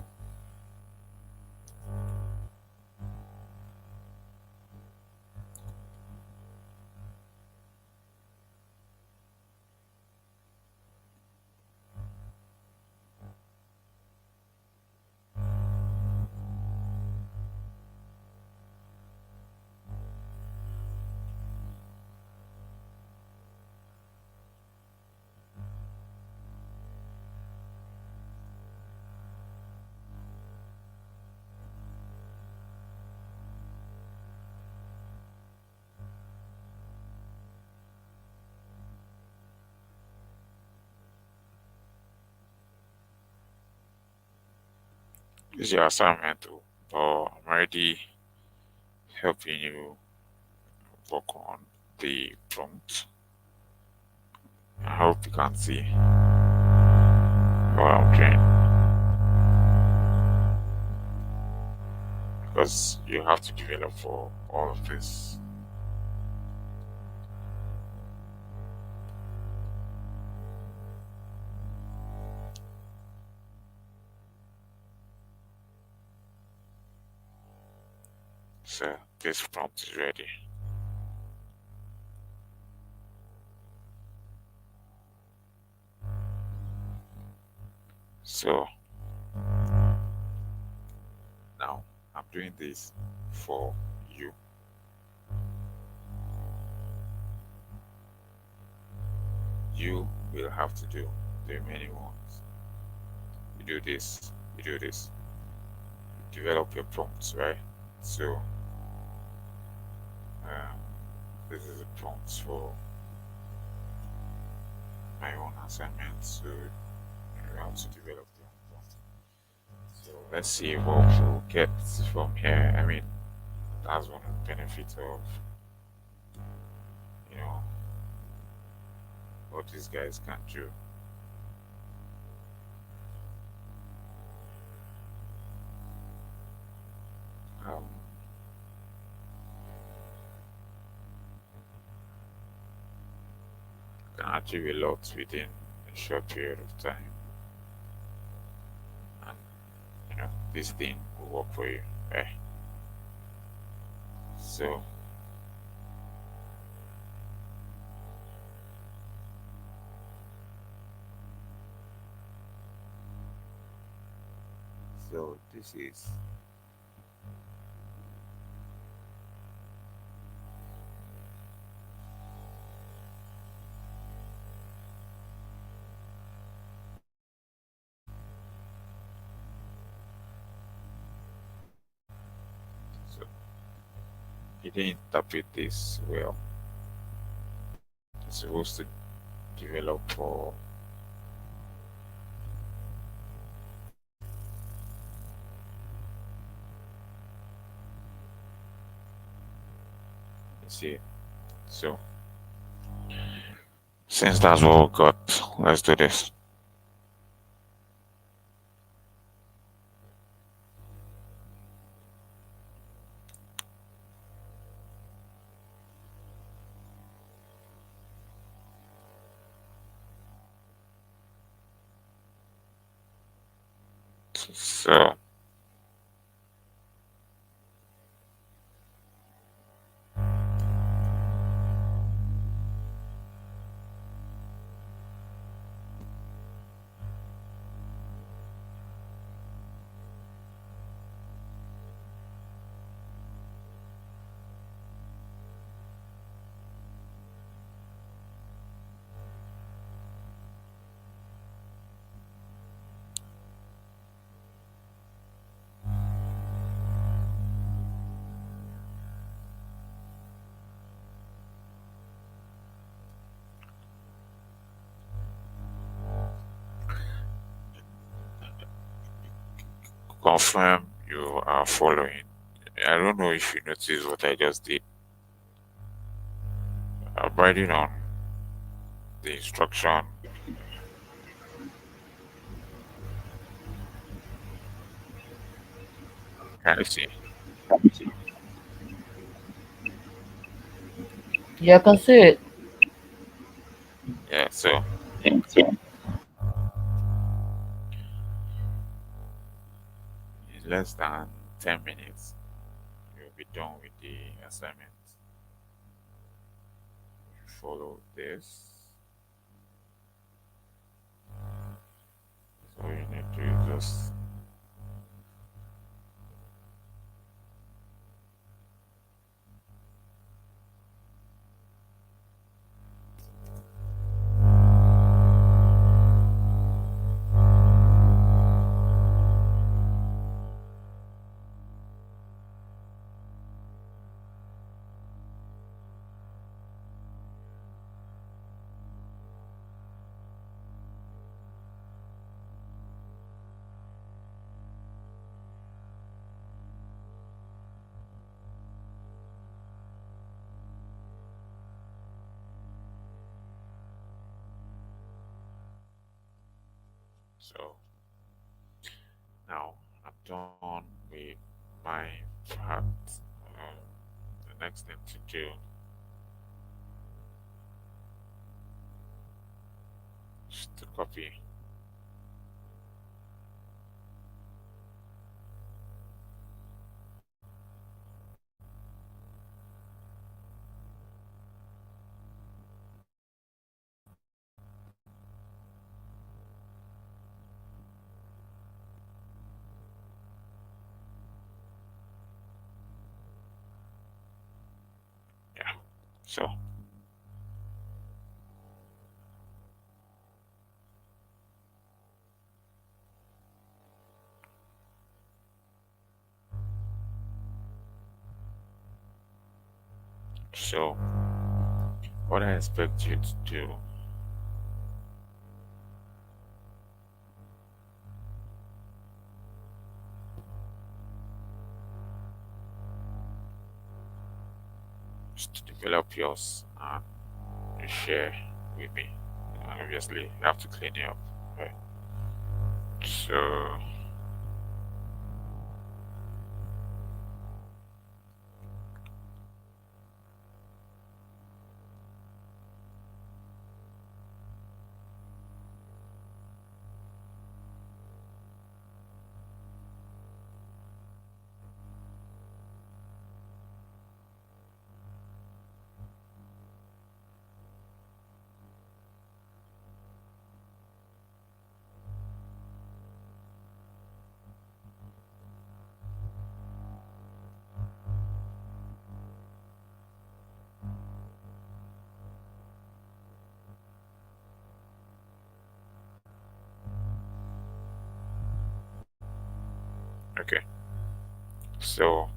This is your assignment, but I'm already helping you work on the prompt. I hope you can see what I'm doing, because you have to develop for all of this. So this prompt is ready. So now I'm doing this for you. You will have to do the remaining ones. You do this, you do this. You develop your prompts, right? So um, this is a prompt for my own assignment, so you have to develop the prompt. So let's see what we'll get from here. I mean, that's one of the benefits of, you know, what these guys can do. Um, can achieve a lot within a short period of time, and you know this thing will work for you, right? So So this is so he didn't interpret this well. He's supposed to develop for you see. So since that's what we got, let's do this. So confirm you are following. I don't know if you noticed what I just did. I'm writing on the instruction. Can you see? Yeah, I can see it. Yeah, so in less than 10 minutes, you'll be done with the assignment. If you follow this, so you need to just so now I'm done with my part. Um, the next thing to do is to copy. Yeah. So so what I expect you to do is to develop yours and you share with me. Obviously, you have to clean it up, right? So Okay, so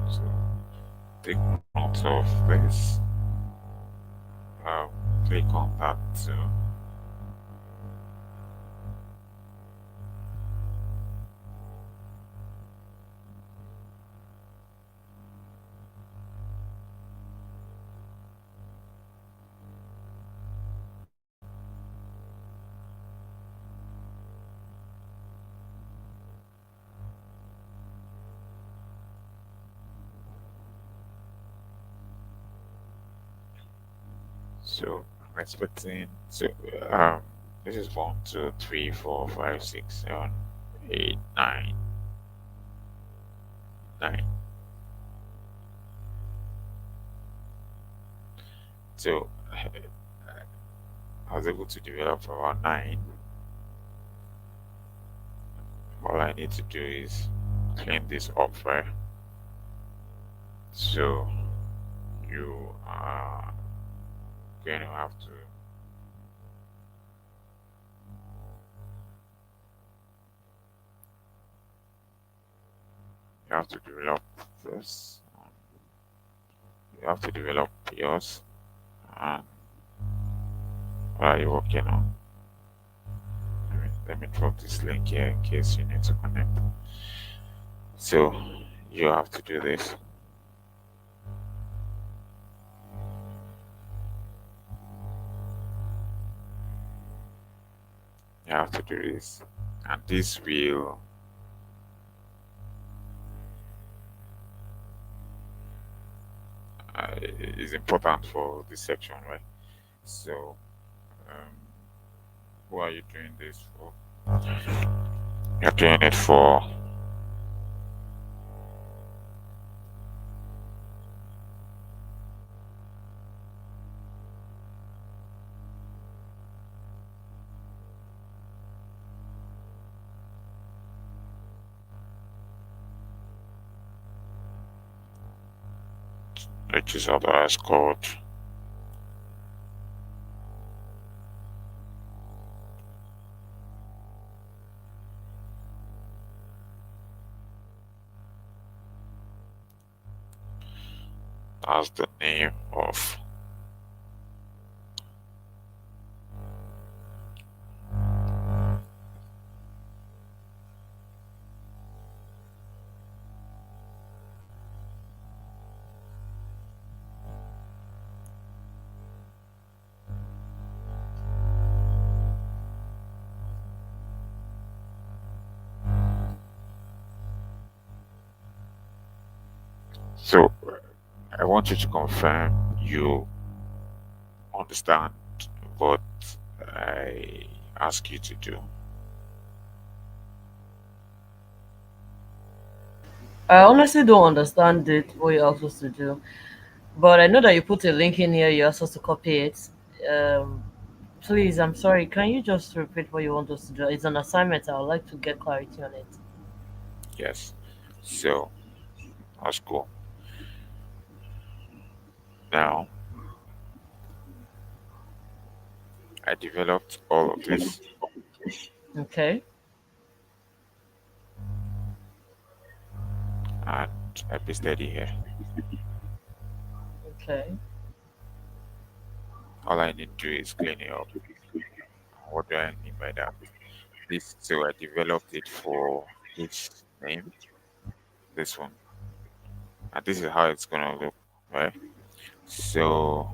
so take note of this. Um, Click on that too. So I'm expecting. So um, this is 1, 2, 3, 4, 5, 6, 7, 8, 9, 9. So I was able to develop around 9. All I need to do is clean this up first. So you are going to have to you have to develop this. You have to develop yours. And what are you working on? Let me drop this link here in case you need to connect. So you have to do this. You have to do this, and this will is important for this section, right? So, um, who are you doing this for? You're doing it for which is otherwise called as the name of. So I want you to confirm you understand what I ask you to do. I honestly don't understand it, what you're supposed to do. But I know that you put a link in here, you're supposed to copy it. Um, Please, I'm sorry, can you just repeat what you want us to do? It's an assignment, I would like to get clarity on it. Yes. So that's cool. Now I developed all of this Okay, and I pasted it here. okay. All I need to do is clean it up. What do I mean by that? This so I developed it for this name, this one, and this is how it's gonna look, right? So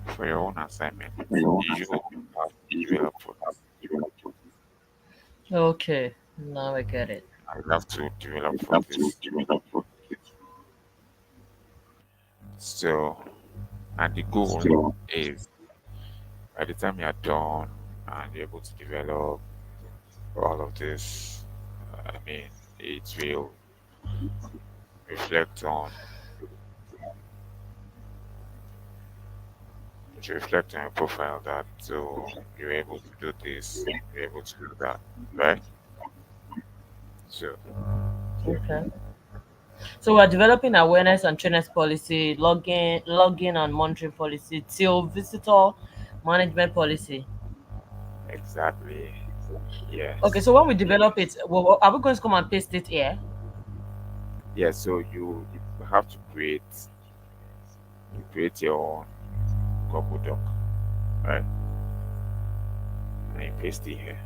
for your own assignment, you have to develop for this. Okay, now I get it. You have to develop for this. So, and the goal is by the time you're done and you're able to develop all of this, I mean, it will reflect on to reflect on your profile that so you're able to do this, you're able to do that, right? So Okay. So we're developing awareness and trainers policy, login and monitoring policy, till visitor management policy. exactly, Okay, yes, so when we develop it, are we going to come and paste it here? yes. So you have to create your own Google Doc, right? And you paste it here.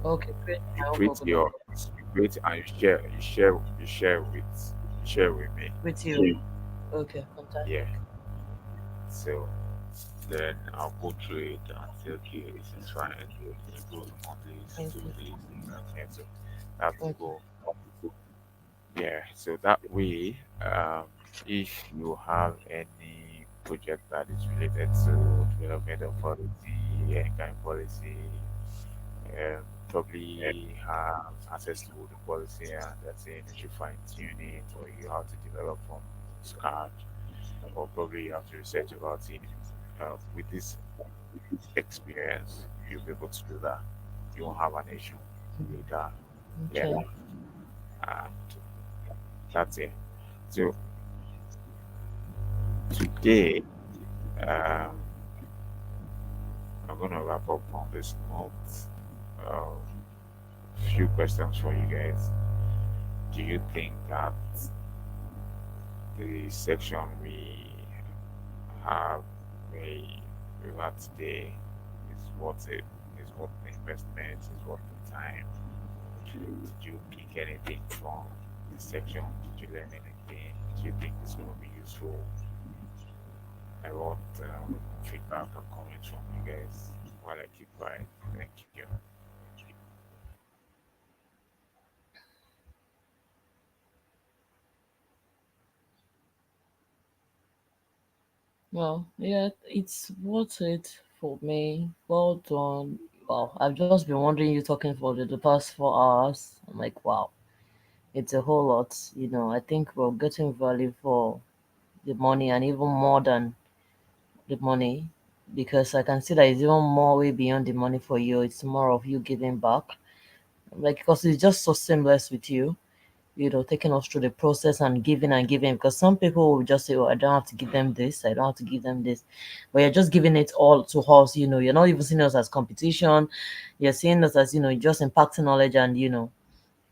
Okay, create You my own create Google your Doc you create and you share with me. with you. Okay, Yeah. fantastic. So then I'll go through it and say, okay, this is fine. Improve on this, Thank do you. this. Okay, so that's the Okay. goal. Yeah. So that way, if you have any project that is related to development of policy, any kind of policy, probably have access to the policy and let's say you should fine tune it or you have to develop from scratch or probably you have to research about it. With this experience, you'll be able to do that. You won't have an issue with that. Yeah, Okay. and that's it. So today, um, I'm gonna wrap up on this note. Uh, few questions for you guys. Do you think that the section have we had today is worth it? Is worth the investment? Is worth the time? Did you pick anything from this section? Did you learn anything? Do you think it's going to be useful? I want feedback and comments from you guys while I keep quiet. Thank you. Well, yeah, it's worth it for me. Well done. Wow, I've just been wondering you talking for the past 4 hours. I'm like, wow, it's a whole lot. I think we're getting value for the money and even more than the money because I can see that it's even more way beyond the money for you. It's more of you giving back. Like, because it's just so seamless with you, taking us through the process and giving. Because some people will just say, oh, I don't have to give them this, I don't have to give them this. But you're just giving it all to us, you're not even seeing us as competition. You're seeing us as, just impacting knowledge and,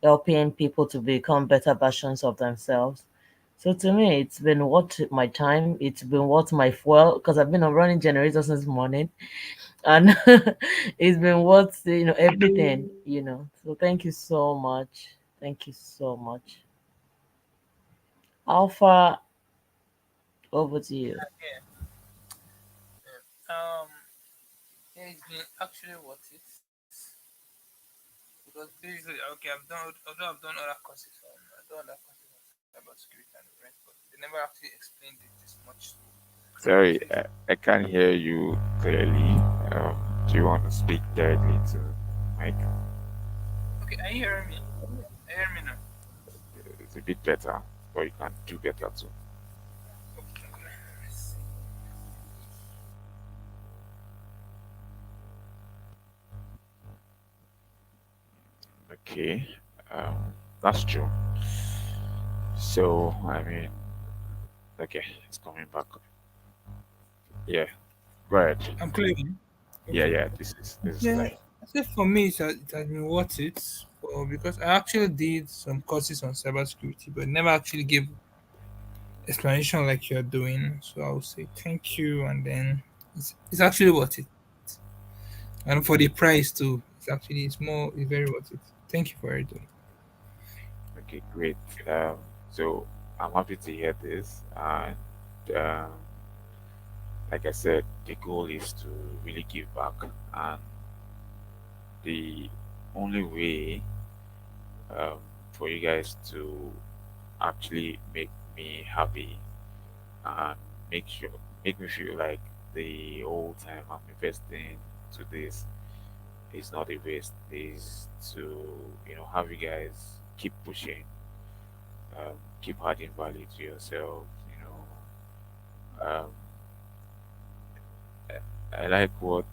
helping people to become better versions of themselves. So to me, it's been worth my time. It's been worth my fuel because I've been on running generator since morning, and it's been worth everything. So thank you so much. Thank you so much. Alpha, over to you. Yeah. Yeah. Yeah, it's been actually worth it because basically, okay, although I've done other courses I've done other courses on cybersecurity and the rest, but they never actually explained it this much. So Sorry, basically, I can't hear you clearly. Do you want to speak directly to Mike? okay, are you hearing me? Are you hearing me now? It's a bit better, but you can do better too. Okay, let's see. Okay, that's true. So, I mean, okay, it's coming back. Yeah, go ahead. I'm clear. Yeah, Okay. yeah, this is Yeah, clear. I say for me, it has been worth it because I actually did some courses on cybersecurity, but never actually gave explanation like you're doing. So I will say thank you, and then it's actually worth it. And for the price too, it's very worth it. Thank you for it though. Okay, great. So I'm happy to hear this, and um, like I said, the goal is to really give back, and the only way um, for you guys to actually make me happy and make me feel like the whole time I'm investing to this is not a waste, is to have you guys keep pushing, keep adding value to yourself. I like what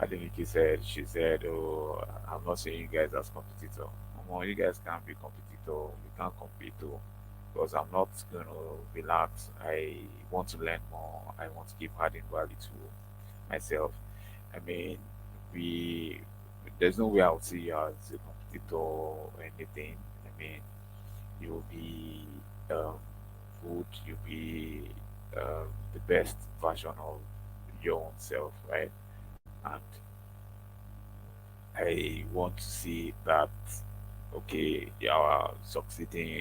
I think Nikki said. She said, "Oh, I'm not saying you guys as competitor. Come on, you guys can't be competitor. We can't compete though, because I'm not going to relax. I want to learn more. I want to keep adding value to myself. I mean, we there's no way I'll see you as a competitor or anything. I mean, you'll be um, good. You'll be the best version of your own self, right? And I want to see that okay, you are succeeding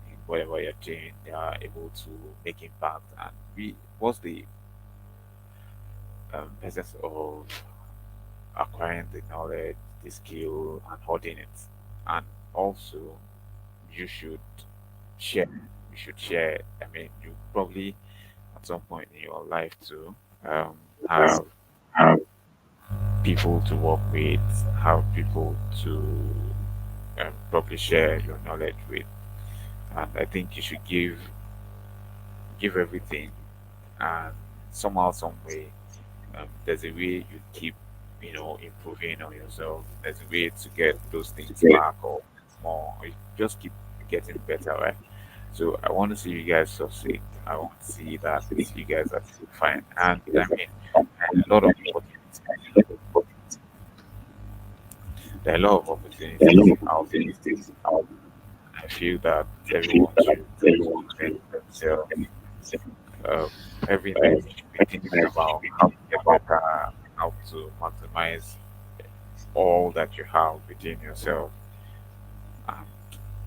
in whatever you're doing. They are able to make impact, and we what's the essence of acquiring the knowledge, the skill, and holding it. And also, you should share. You should share. I mean, you probably at some point in your life too have people to work with, have people to probably share your knowledge with. And I think you should give everything, and somehow, some way, there's a way you keep, improving on yourself. There's a way to get those things back or more. Or you just keep getting better, right? So I want to see you guys succeed. I want to see that you guys are fine. And I mean, a lot of opportunities. There are a lot of opportunities out there. I feel that everyone should invest in themselves. Um, every night you should be thinking about how to get better, how to maximize all that you have within yourself. And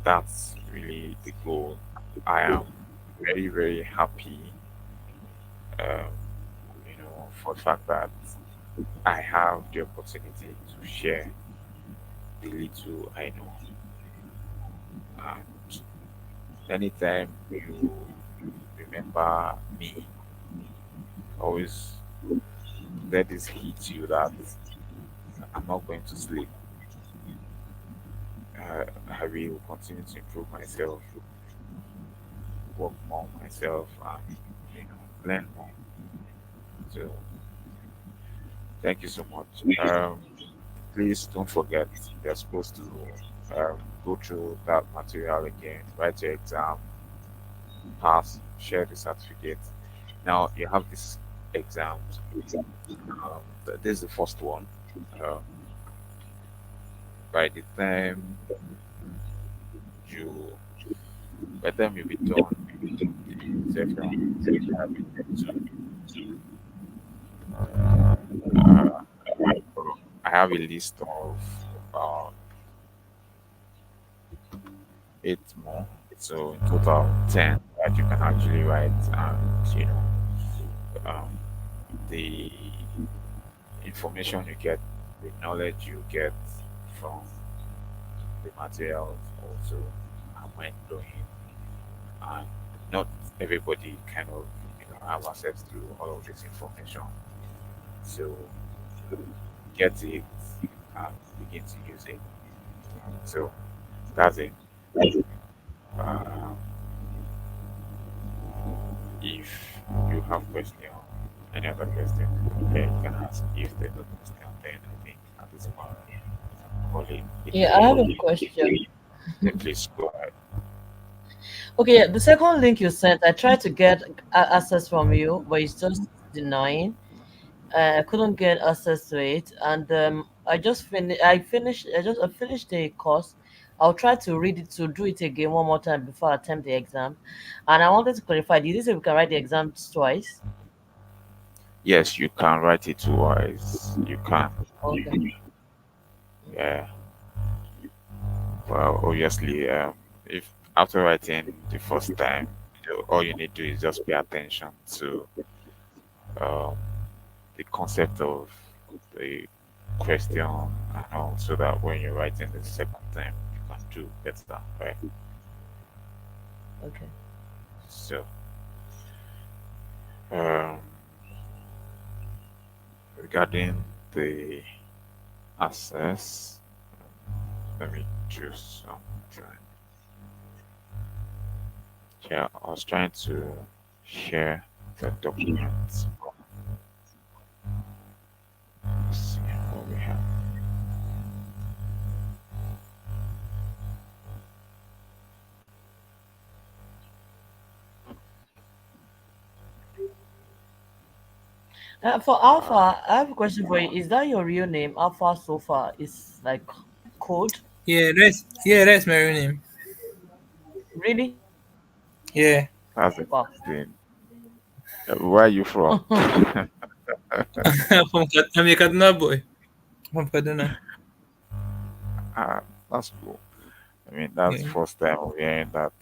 that's really the goal. I am very, very happy, um, for the fact that I have the opportunity to share the little I know. And anytime you remember me, always let this hit you that I'm not going to sleep. I will continue to improve myself, work more on myself, and learn more. So thank you so much. Please don't forget you're supposed to go through that material again, write your exam, pass, share the certificate. Now you have these exams. This is the first one. Um, by the time you, by the time you be done the session, you have uh, I have a list of uh, 8 more. So in total 10 that you can actually write, and um, the information you get, the knowledge you get from the materials also are mind blowing, and not everybody kind of have access to all of this information. So get it and begin to use it. So that's it. Um, if you have question, any other question, then you can ask. If there's no question, then I think at this point, call it a Yeah, I day. have a question. Then please go ahead. Okay, yeah, the second link you sent, I tried to get access from you, but it's just denying. I couldn't get access to it, and I finished the course, I'll try to read it to do it again one more time before I attempt the exam. And I wanted to clarify, did you say we can write the exams twice? Yes, you can write it twice. You can. Okay. Yeah. Well, obviously, if after writing the first time, all you need to do is just pay attention to um, the concept of the question and all, so that when you're writing the second time, you can do better, right? Okay. So, um, regarding the access, let me choose something. Yeah, I was trying to share the documents. Let's see what we have. For Uh, Alpha, I have a question for you. Is that your real name? Alpha Sofa is like code? Yeah, that's my real name. Really? Yeah. that's the Wow. thing. Where are you from? I'm a Kaduna boy. From Kaduna. Ah, that's cool. I mean, that's the Yeah. first time of hearing that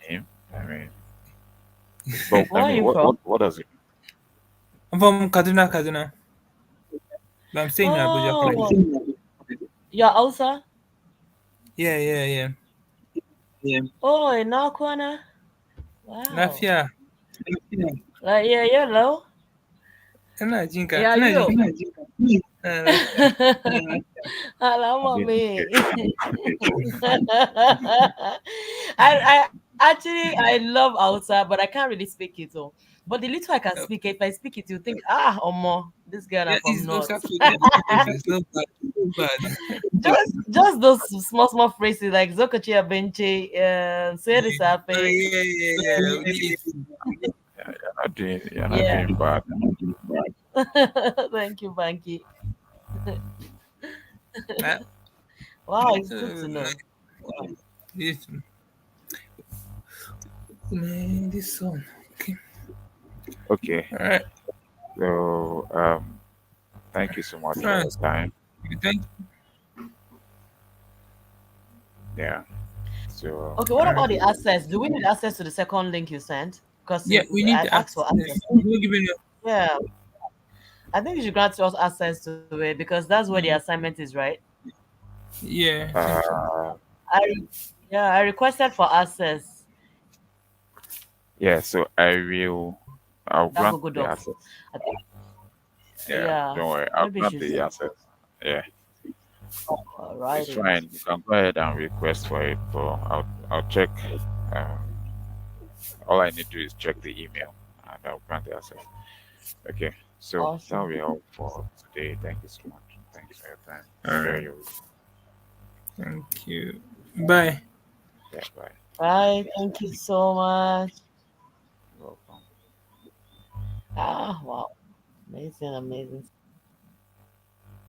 name. I mean, but Where I are mean, you what from? what does it? I'm from Kaduna. But I'm staying in Abuja Oh, currently. you're Hausa? Yeah. Yeah. Oh, in Nakwana? Wow. Lafiya. Like, yeah, hello. Ina jinka. Yeah, Ina you. jinka. Lafiya. Alama Again, me. I actually I love Hausa, but I can't really speak it. Oh. But the little I can speak, if I speak it, you think, ah, Omo, this girl are Yeah, from it's North. also actually it's not bad. It's not bad. Just those small phrases like Zokochi Abenche, Seri Oh Sape. yeah. We need it. yeah, you're not Yeah. doing bad. Thank you, Banky. Uh, Wow, it's good to know. this man, this one. Okay. Okay, All right. so thank you so much for your France. time. Thank Yeah. So Okay, you. what All right. about the access? Do we need access to the second link you sent? Because Yeah, we need I the asked for access. access. Don't give me Yeah, I think you should grant us access to it because that's where the assignment is, right? yeah, I think so. uh, I yeah, I requested for access yeah, so I'll that grant Google the Docs. access. I think, Yeah, yeah, don't worry, I'll maybe you grant should. the access. Yeah, it's Alrighty. fine. You can go ahead and request for it, but I'll check. Um, all I need to do is check the email, and I'll grant the access. Okay, so that'll Awesome. be all for today. Thank you so much. Thanks for your time. All Enjoy right. your week. Thank you. Bye. Yeah, bye. Bye. Thank you so much. You're welcome. Ah, wow. Amazing, amazing.